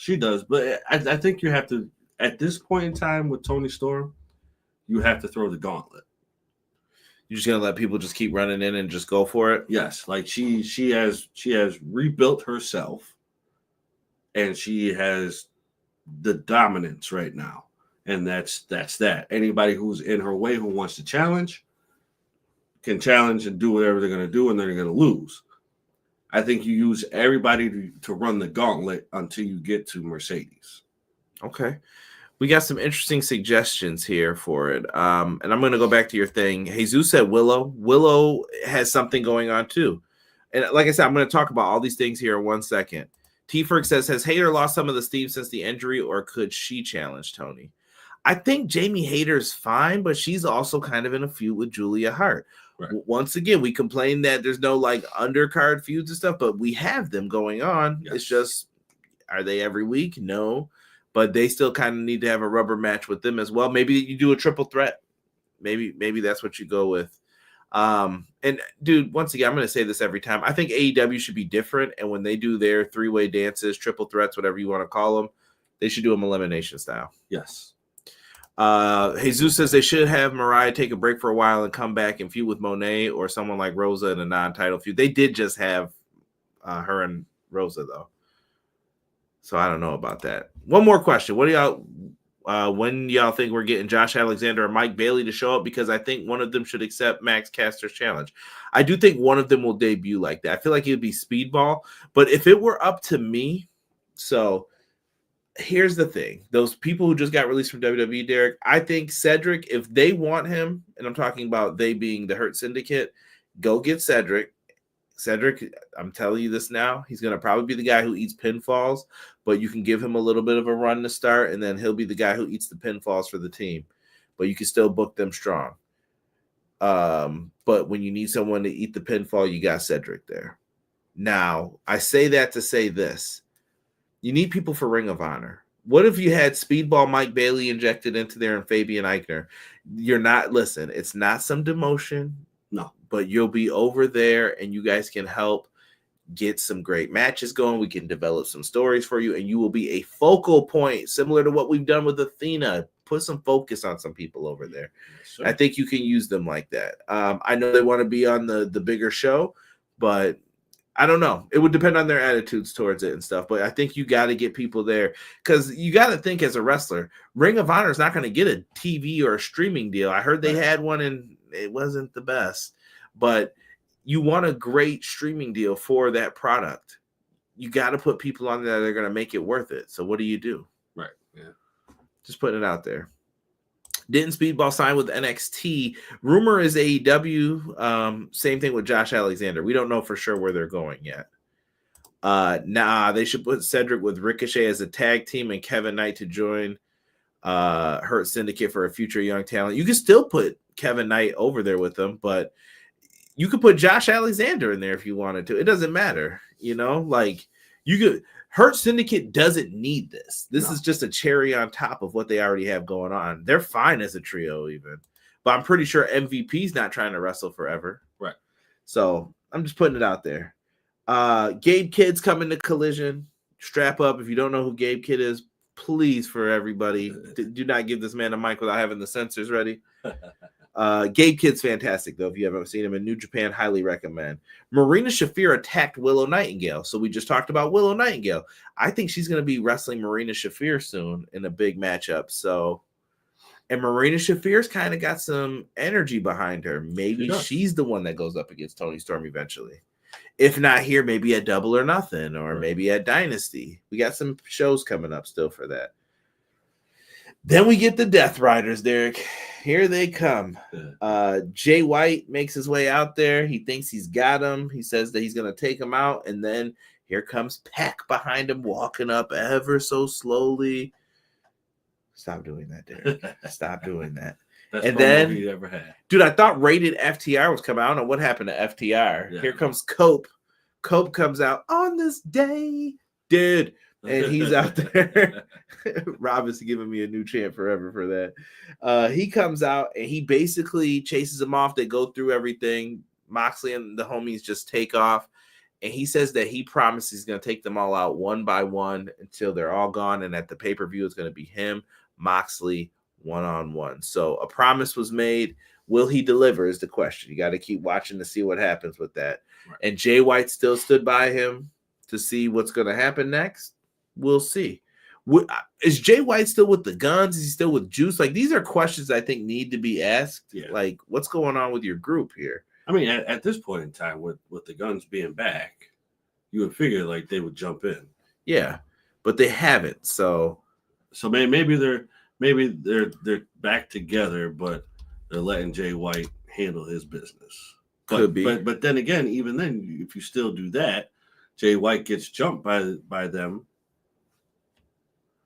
But I think you have to, at this point in time with Toni Storm, you have to throw the gauntlet. You're just gonna let people just keep running in and just go for it? Yes, like she has rebuilt herself, and she has the dominance right now, and that's that. Anybody who's in her way who wants to challenge can challenge and do whatever they're gonna do, and they're gonna lose. I think you use everybody to run the gauntlet until you get to Mercedes. Okay. We got some interesting suggestions here for it. And I'm going to go back to your thing. Jesus said Willow. Willow has something going on too. And like I said, I'm going to talk about all these things here in 1 second. T-Ferg says, has Hayter lost some of the steam since the injury, or could she challenge Toni? I think Jamie Hayter's fine, but she's also kind of in a feud with Julia Hart. Right. Once again, we complain that there's no like undercard feuds and stuff, but we have them going on. Yes. It's just, are they every week? No. But they still kind of need to have a rubber match with them as well. Maybe you do a triple threat. Maybe that's what you go with. And dude, once again, I'm going to say this every time. I think AEW should be different. And when they do their three-way dances, triple threats, whatever you want to call them, they should do them elimination style. Yes. Jesus says they should have Mariah take a break for a while and come back and feud with Monet or someone like Rosa in a non-title feud. They did just have her and Rosa, though. So I don't know about that. One more question. What do y'all when y'all think we're getting Josh Alexander or Mike Bailey to show up? Because I think one of them should accept Max Caster's challenge. I do think one of them will debut like that. I feel like it would be Speedball. But if it were up to me, so here's the thing. Those people who just got released from WWE, Derek, I think Cedric, if they want him, and I'm talking about they being the Hurt Syndicate, go get Cedric. Cedric, I'm telling you this now, he's going to probably be the guy who eats pinfalls, but you can give him a little bit of a run to start, and then he'll be the guy who eats the pinfalls for the team. But you can still book them strong. But when you need someone to eat the pinfall, you got Cedric there. Now, I say that to say this. You need people for Ring of Honor. What if you had Speedball Mike Bailey injected into there and Fabian Eichner? Listen, it's not some demotion. No, but you'll be over there and you guys can help get some great matches going. We can develop some stories for you, and you will be a focal point, similar to what we've done with Athena. Put some focus on some people over there. Sure. I think you can use them like that. I know they want to be on the bigger show, but I don't know. It would depend on their attitudes towards it and stuff. But I think you got to get people there, because you got to think as a wrestler, Ring of Honor is not going to get a TV or a streaming deal. I heard they had one and it wasn't the best, but you want a great streaming deal for that product. You got to put people on there that are going to make it worth it. So what do you do? Right. Yeah. Just putting it out there. Didn't Speedball sign with NXT? Rumor is AEW. Same thing with Josh Alexander. We don't know for sure where they're going yet. They should put Cedric with Ricochet as a tag team and Kevin Knight to join Hurt Syndicate for a future young talent. You can still put Kevin Knight over there with them, but you could put Josh Alexander in there if you wanted to. It doesn't matter, like you could. Hurt Syndicate doesn't need this. This is just a cherry on top of what they already have going on. They're fine as a trio even, but I'm pretty sure MVP's not trying to wrestle forever. Right. So I'm just putting it out there. Gabe Kidd's coming to Collision. Strap up. If you don't know who Gabe Kidd is, please, for everybody, do not give this man a mic without having the censors ready. Gabe Kidd's fantastic, though. If you haven't seen him in New Japan, highly recommend. Marina Shafir attacked Willow Nightingale. So we just talked about Willow Nightingale. I think she's going to be wrestling Marina Shafir soon in a big matchup. So, and Marina Shafir's kind of got some energy behind her. Maybe she's the one that goes up against Toni Storm eventually. If not here, maybe at Double or Nothing, or maybe at Dynasty. We got some shows coming up still for that. Then we get the Death Riders, Derek. Here they come. Jay White makes his way out there. He thinks he's got him. He says that he's going to take him out. And then here comes Peck behind him, walking up ever so slowly. Stop doing that, Derek. Stop doing that. Best and then, you ever had. Dude, I thought Rated FTR was coming. I don't know what happened to FTR. Yeah. Here comes Cope Cope comes out on this day, dude, and he's out there. Rob is giving me a new chant forever for that. He comes out and he basically chases him off. They go through everything. Moxley and the homies just take off. And he says that he promises he's going to take them all out one by one until they're all gone. And at the pay-per-view, it's going to be him, Moxley, one-on-one. So a promise was made. Will he deliver is the question. You got to keep watching to see what happens with that. Right. And Jay White still stood by him to see what's going to happen next. We'll see. Is Jay White still with the guns? Is he still with Juice? Like, these are questions I think need to be asked. Yeah. Like, what's going on with your group here? I mean, at this point in time, with the guns being back, you would figure like they would jump in. Yeah, but they haven't. So maybe they're back together, but they're letting Jay White handle his business. Could be. But then again, even then, if you still do that, Jay White gets jumped by them.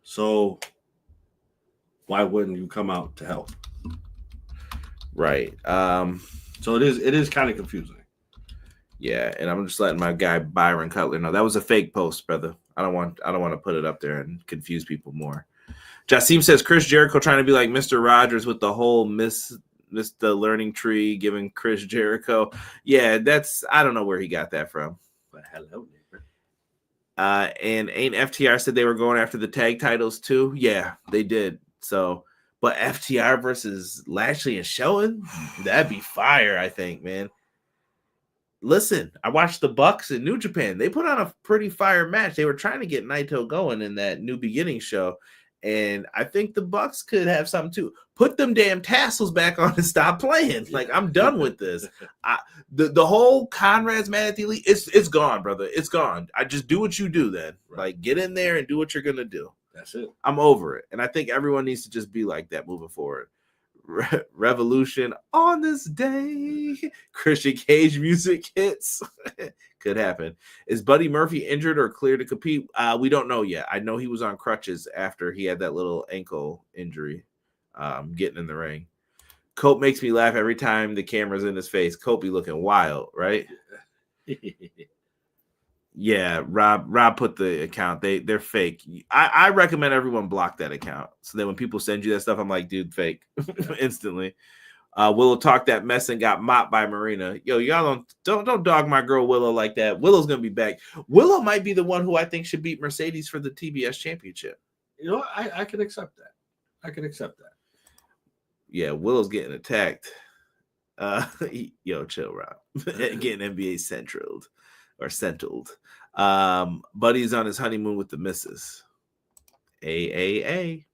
So why wouldn't you come out to help? Right. So it is kind of confusing. Yeah, and I'm just letting my guy Byron Cutler know that was a fake post, brother. I don't want to put it up there and confuse people more. Jasim says Chris Jericho trying to be like Mr. Rogers with the whole miss the learning tree, giving Chris Jericho. Yeah, I don't know where he got that from. But hello, neighbor. And ain't FTR said they were going after the tag titles too? Yeah, they did. So. But FTR versus Lashley and Shelton, that'd be fire, I think, man. Listen, I watched the Bucks in New Japan. They put on a pretty fire match. They were trying to get Naito going in that New Beginning show. And I think the Bucks could have something too. Put them damn tassels back on and stop playing. Like, I'm done with this. The whole Conrad's mad at the Elite, it's gone, brother. It's gone. I just do what you do then. Right. Like, get in there and do what you're going to do. That's it. I'm over it. And I think everyone needs to just be like that moving forward. Revolution on this day. Christian Cage music hits. Could happen. Is Buddy Murphy injured or clear to compete? We don't know yet. I know he was on crutches after he had that little ankle injury getting in the ring. Cope makes me laugh every time the camera's in his face. Cope be looking wild, right? Yeah, Rob put the account. They're fake. I recommend everyone block that account so that when people send you that stuff, I'm like, dude, fake instantly. Willow talked that mess and got mopped by Marina. Yo, y'all don't dog my girl Willow like that. Willow's gonna be back. Willow might be the one who I think should beat Mercedes for the TBS championship. You know, I can accept that. I can accept that. Yeah, Willow's getting attacked. Yo, chill, Rob. Getting NBA centraled. Or settled. Buddy's on his honeymoon with the missus. AAA.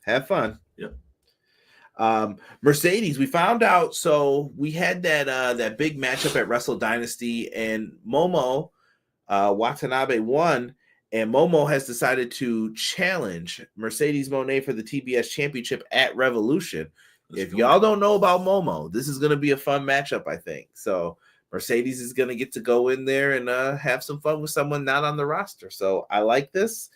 Have fun. Yep. Mercedes, we found out. So we had that big matchup at Wrestle Dynasty, and Momo Watanabe won, and Momo has decided to challenge Mercedes Moné for the TBS championship at Revolution. If y'all don't know about Momo, this is going to be a fun matchup, I think. So Mercedes is going to get to go in there and have some fun with someone not on the roster. So I like this.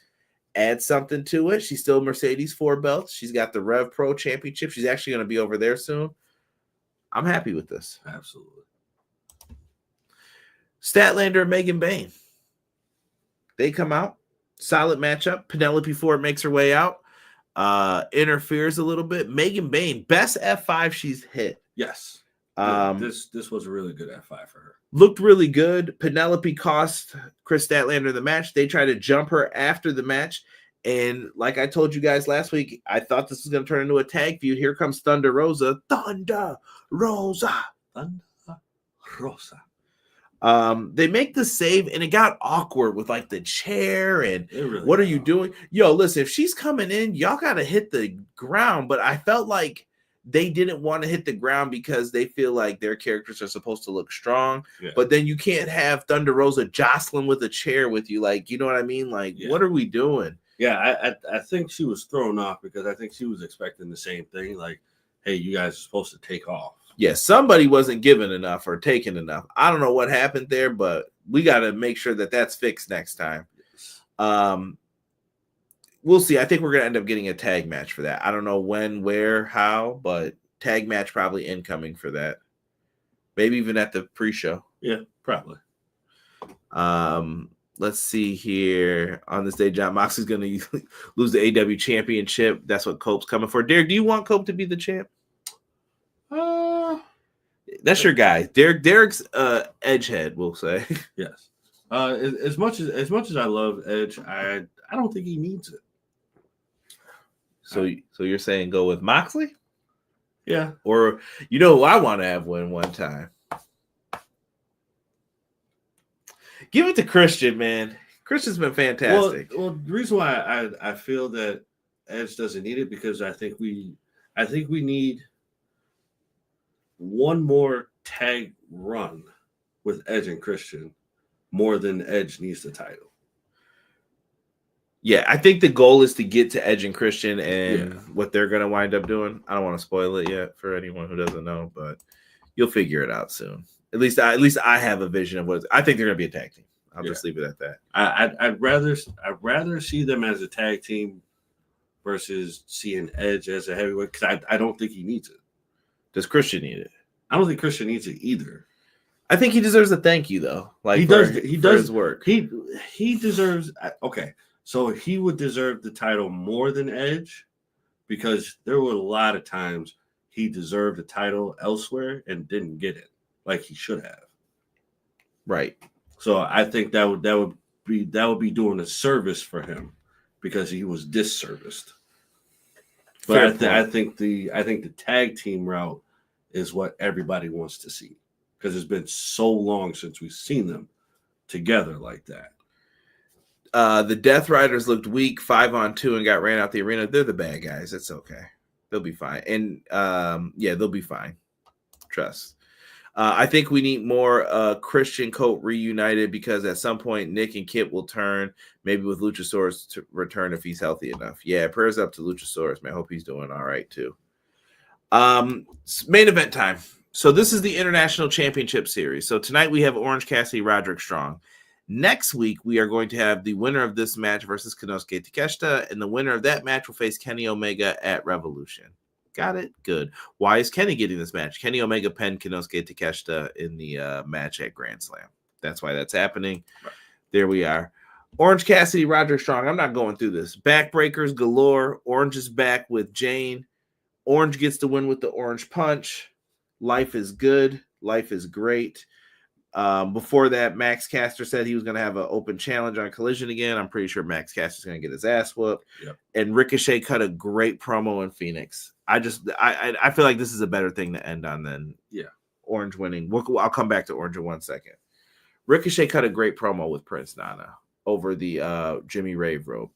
Add something to it. She's still Mercedes 4 belts. She's got the Rev Pro Championship. She's actually going to be over there soon. I'm happy with this. Absolutely. Statlander and Megan Bayne. They come out. Solid matchup. Penelope Ford makes her way out. Interferes a little bit. Megan Bayne, best F5 she's hit. Yes. This was a really good F5 for her. Looked really good. Penelope cost Chris Statlander the match. They tried to jump her after the match. And like I told you guys last week, I thought this was going to turn into a tag feud. Here comes Thunder Rosa. Thunder Rosa. Thunder Rosa. They make the save, and it got awkward with like the chair and really what are you doing? Yo, listen, if she's coming in, y'all got to hit the ground. But I felt like they didn't want to hit the ground because they feel like their characters are supposed to look strong. Yeah. But then you can't have Thunder Rosa jostling with a chair with you. Like, you know what I mean? Like, What are we doing? Yeah, I think she was thrown off because I think she was expecting the same thing. Like, hey, you guys are supposed to take off. Yeah, somebody wasn't given enough or taking enough. I don't know what happened there, but we got to make sure that that's fixed next time. We'll see. I think we're going to end up getting a tag match for that. I don't know when, where, how, but tag match probably incoming for that. Maybe even at the pre-show. Yeah, probably. Let's see here. On this day, John Moxley's going to lose the AEW championship. That's what Cope's coming for. Derek, do you want Cope to be the champ? That's your guy. Derek's edgehead, we'll say. Yes. As much as I love Edge, I don't think he needs it. So you're saying go with Moxley? Yeah. Or who I want to have win one time. Give it to Christian, man. Christian's been fantastic. Well, the reason why I feel that Edge doesn't need it because I think we need one more tag run with Edge and Christian more than Edge needs the title. Yeah, I think the goal is to get to Edge and Christian and what they're going to wind up doing. I don't want to spoil it yet for anyone who doesn't know, but you'll figure it out soon. At least I have a vision of what I think they're going to be a tag team. I'll just leave it at that. I'd rather see them as a tag team versus seeing Edge as a heavyweight because I don't think he needs it. Does Christian need it? I don't think Christian needs it either. I think he deserves a thank you though. Like he does his work. He deserves okay. So he would deserve the title more than Edge because there were a lot of times he deserved a title elsewhere and didn't get it like he should have. Right. So I think that would be doing a service for him because he was disserviced. But I think the tag team route is what everybody wants to see because it's been so long since we've seen them together like that. The Death Riders looked weak 5-on-2 and got ran out the arena. They're the bad guys. It's okay. They'll be fine. And they'll be fine. Trust. I think we need more Christian Cope reunited because at some point Nick and Kip will turn, maybe with Luchasaurus to return if he's healthy enough. Yeah, prayers up to Luchasaurus, man. I hope he's doing all right too. Main event time. So this is the International Championship Series. So tonight we have Orange Cassidy, Roderick Strong. Next week, we are going to have the winner of this match versus Konosuke Takeshita, and the winner of that match will face Kenny Omega at Revolution. Got it? Good. Why is Kenny getting this match? Kenny Omega pinned Konosuke Takeshita in the match at Grand Slam. That's why that's happening. Right. There we are. Orange Cassidy, Roderick Strong. I'm not going through this. Backbreakers galore. Orange is back with Jane. Orange gets the win with the Orange Punch. Life is good. Life is great. Before that, Max Caster said he was going to have an open challenge on Collision again. I'm pretty sure Max Caster's going to get his ass whooped. Yep. And Ricochet cut a great promo in Phoenix. I feel like this is a better thing to end on than Orange winning. I'll come back to Orange in 1 second. Ricochet cut a great promo with Prince Nana over the Jimmy Rave rope.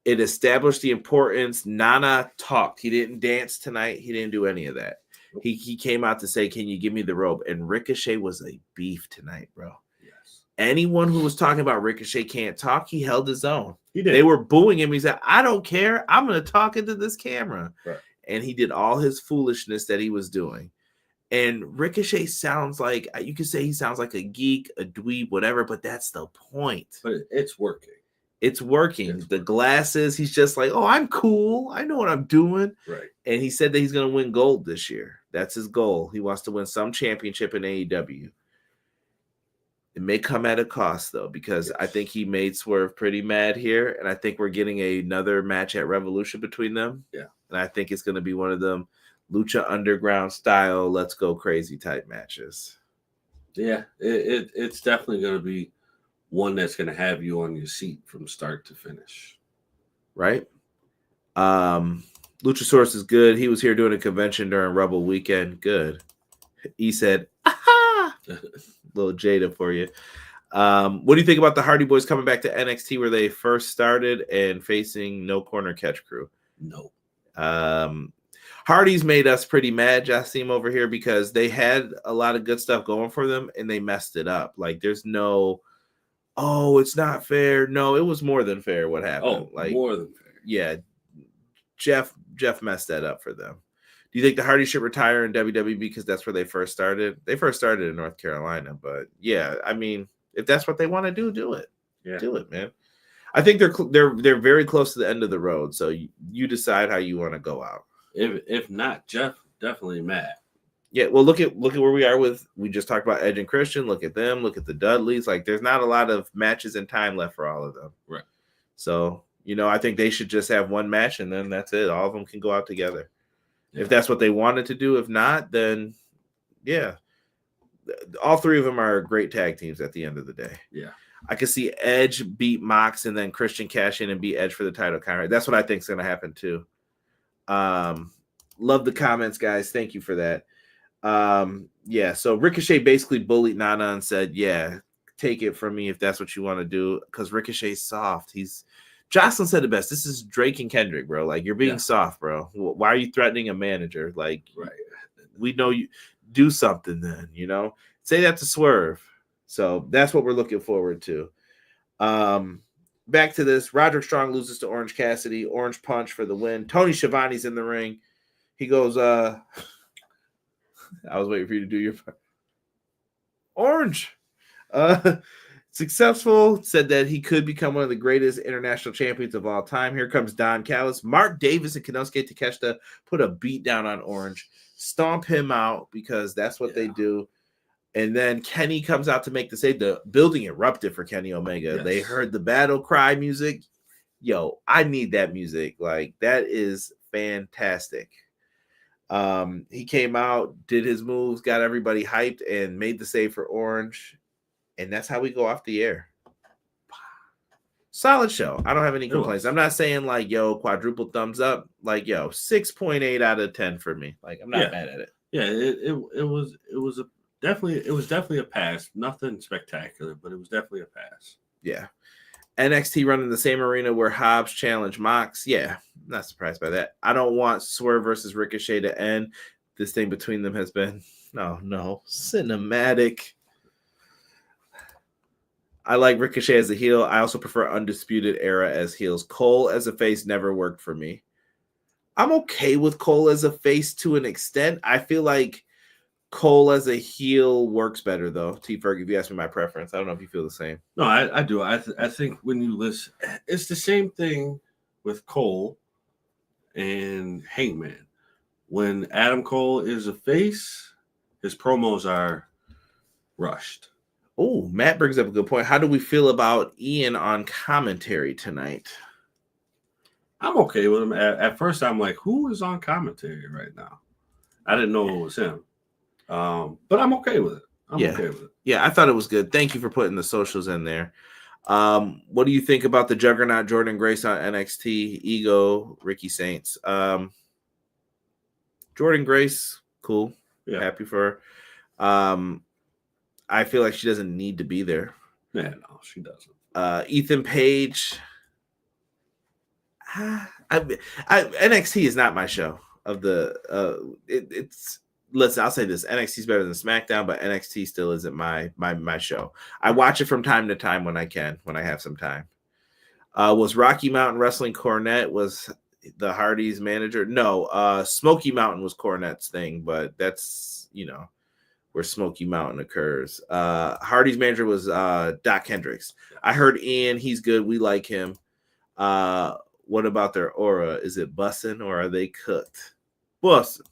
It established the importance. Nana talked. He didn't dance tonight. He didn't do any of that. He came out to say, can you give me the rope? And Ricochet was a beef tonight, bro. Yes. Anyone who was talking about Ricochet can't talk, he held his own. He did. They were booing him. He said, I don't care. I'm going to talk into this camera. Right. And he did all his foolishness that he was doing. And Ricochet sounds like, you could say he sounds like a geek, a dweeb, whatever, but that's the point. But it's working. It's working. The glasses, he's just like, oh, I'm cool. I know what I'm doing. Right. And he said that he's going to win gold this year. That's his goal. He wants to win some championship in AEW. It may come at a cost, though, because I think he made Swerve pretty mad here. And I think we're getting another match at Revolution between them. Yeah. And I think it's going to be one of them Lucha Underground style, let's go crazy type matches. Yeah, it's definitely going to be one that's going to have you on your seat from start to finish. Right? Luchasaurus is good. He was here doing a convention during Rebel Weekend. Good. He said, aha! Little Jada for you. What do you think about the Hardy Boys coming back to NXT where they first started and facing No Corner Catch Crew? No. Hardy's made us pretty mad, Jassim, over here because they had a lot of good stuff going for them and they messed it up. Like there's no, oh, it's not fair. No, it was more than fair what happened. Oh, like more than fair. Yeah. Jeff messed that up for them. Do you think the Hardys should retire in WWE because that's where they first started? They first started in North Carolina, but yeah, I mean, if that's what they want to do it. Yeah. Do it, man. I think they're very close to the end of the road, so you decide how you want to go out. If not, Jeff definitely mad. Yeah, well, look at where we are with. We just talked about Edge and Christian. Look at them. Look at the Dudleys. Like, there's not a lot of matches and time left for all of them. Right. So, I think they should just have one match and then that's it. All of them can go out together. Yeah. If that's what they wanted to do. If not, then yeah, all three of them are great tag teams at the end of the day. Yeah. I could see Edge beat Mox and then Christian cash in and beat Edge for the title. Kind of. That's what I think is going to happen too. Love the comments, guys. Thank you for that. Yeah, so Ricochet basically bullied Nana and said, yeah, take it from me if that's what you want to do, because Ricochet's soft. Jocelyn said the best. This is Drake and Kendrick, bro. Like, you're being soft, bro. Why are you threatening a manager? Like, right. We know you do something then, say that to Swerve. So that's what we're looking forward to. Back to this. Roderick Strong loses to Orange Cassidy. Orange Punch for the win. Tony Schiavone's in the ring. He goes, I was waiting for you to do your part. Orange. Successful, said that he could become one of the greatest international champions of all time. Here comes Don Callis. Mark Davis and Konosuke Takeshita put a beat down on Orange. Stomp him out because that's what they do. And then Kenny comes out to make the save. The building erupted for Kenny Omega. Yes. They heard the battle cry music. Yo, I need that music. Like, that is fantastic. He came out, did his moves, got everybody hyped, and made the save for Orange. And that's how we go off the air. Solid show. I don't have any complaints. I'm not saying like, yo, quadruple thumbs up. Like, yo, 6.8 out of 10 for me. Like, I'm not mad at it. Yeah, it was definitely a pass. Nothing spectacular, but it was definitely a pass. Yeah. NXT running the same arena where Hobbs challenged Mox. Yeah, not surprised by that. I don't want Swerve versus Ricochet to end. This thing between them has been cinematic. I like Ricochet as a heel. I also prefer Undisputed Era as heels. Cole as a face never worked for me. I'm okay with Cole as a face to an extent. I feel like Cole as a heel works better, though. T. Ferg, if you ask me my preference, I don't know if you feel the same. No, I do. I think when you listen, it's the same thing with Cole and Hangman. When Adam Cole is a face, his promos are rushed. Oh, Matt brings up a good point. How do we feel about Ian on commentary tonight? I'm okay with him. At first, I'm like, who is on commentary right now? I didn't know it was him. But I'm okay with it. I'm okay with it. Yeah, I thought it was good. Thank you for putting the socials in there. What do you think about the Juggernaut Jordan Grace on NXT? Ego, Ricky Saints. Jordan Grace, cool. Yeah. Happy for her. I feel like she doesn't need to be there. Yeah, no, she doesn't. Ethan Page. NXT is not my show. Listen, I'll say this: NXT is better than SmackDown, but NXT still isn't my show. I watch it from time to time when I have some time. Was Rocky Mountain Wrestling Cornette? Was the Hardys manager? No, Smoky Mountain was Cornette's thing, but that's where Smoky Mountain occurs. Hardy's manager was Doc Hendricks. I heard Ian; he's good. We like him. What about their aura? Is it bussin' or are they cooked? Bussin'.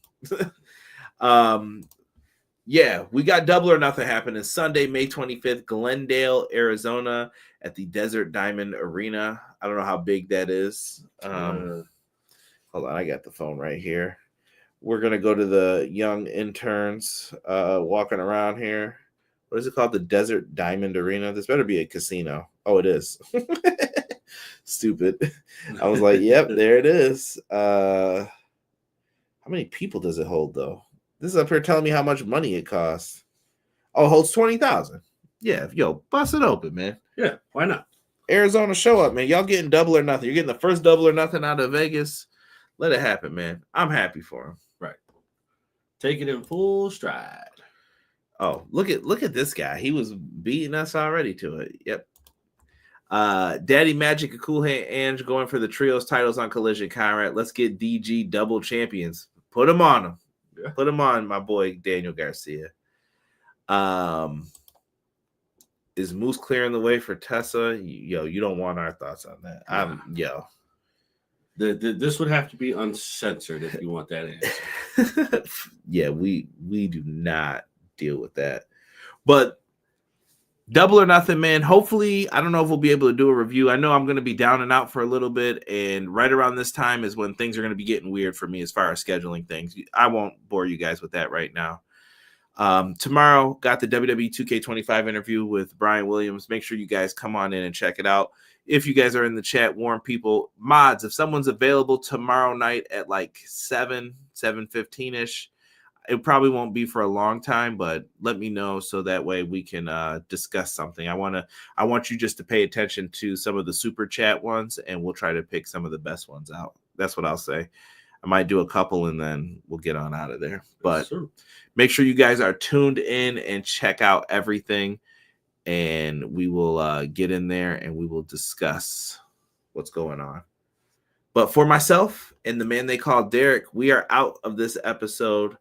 Yeah, we got Double or Nothing happening Sunday, May 25th, Glendale, Arizona, at the Desert Diamond Arena. I don't know how big that is. Hold on, I got the phone right here. We're gonna go to the young interns walking around here. What is it called? The Desert Diamond Arena. This better be a casino. Oh, it is. Stupid. I was like, yep, there it is. How many people does it hold, though? This is up here telling me how much money it costs. Oh, it holds 20,000. Yeah, yo, bust it open, man. Yeah, why not? Arizona, show up, man. Y'all getting Double or Nothing. You're getting the first Double or Nothing out of Vegas. Let it happen, man. I'm happy for him. Right. Take it in full stride. Oh, look at this guy. He was beating us already to it. Yep. Daddy Magic and Cool Hand Ange going for the trios titles on Collision. Conrad, let's get DG double champions. Put them on them. Yeah. Put them on, my boy Daniel Garcia. Is Moose clearing the way for Tessa? Yo, you don't want our thoughts on that. Yeah. This would have to be uncensored if you want that answer. Yeah, we do not deal with that. But Double or Nothing, man. Hopefully, I don't know if we'll be able to do a review. I know I'm going to be down and out for a little bit, and right around this time is when things are going to be getting weird for me as far as scheduling things. I won't bore you guys with that right now. Tomorrow, got the WWE 2K25 interview with Brian Williams. Make sure you guys come on in and check it out. If you guys are in the chat, warn people, mods, if someone's available tomorrow night at like 7:15-ish, it probably won't be for a long time, but let me know so that way we can discuss something. I want you just to pay attention to some of the super chat ones, and we'll try to pick some of the best ones out. That's what I'll say. I might do a couple, and then we'll get on out of there. But make sure you guys are tuned in and check out everything, and we will get in there and we will discuss what's going on. But for myself and the man they call Derek, we are out of this episode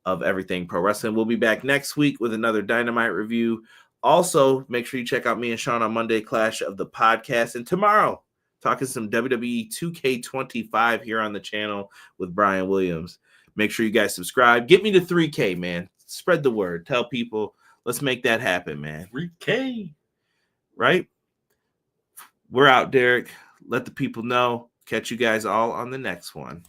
of Everything Pro Wrestling. We'll be back next week with another Dynamite review. Also, make sure you check out me and Sean on Monday Clash of the Podcast. And tomorrow, talking some WWE 2K25 here on the channel with Brian Williams. Make sure you guys subscribe. Get me to 3K, man. Spread the word. Tell people. Let's make that happen, man. 3K. Right? We're out, Derek. Let the people know. Catch you guys all on the next one.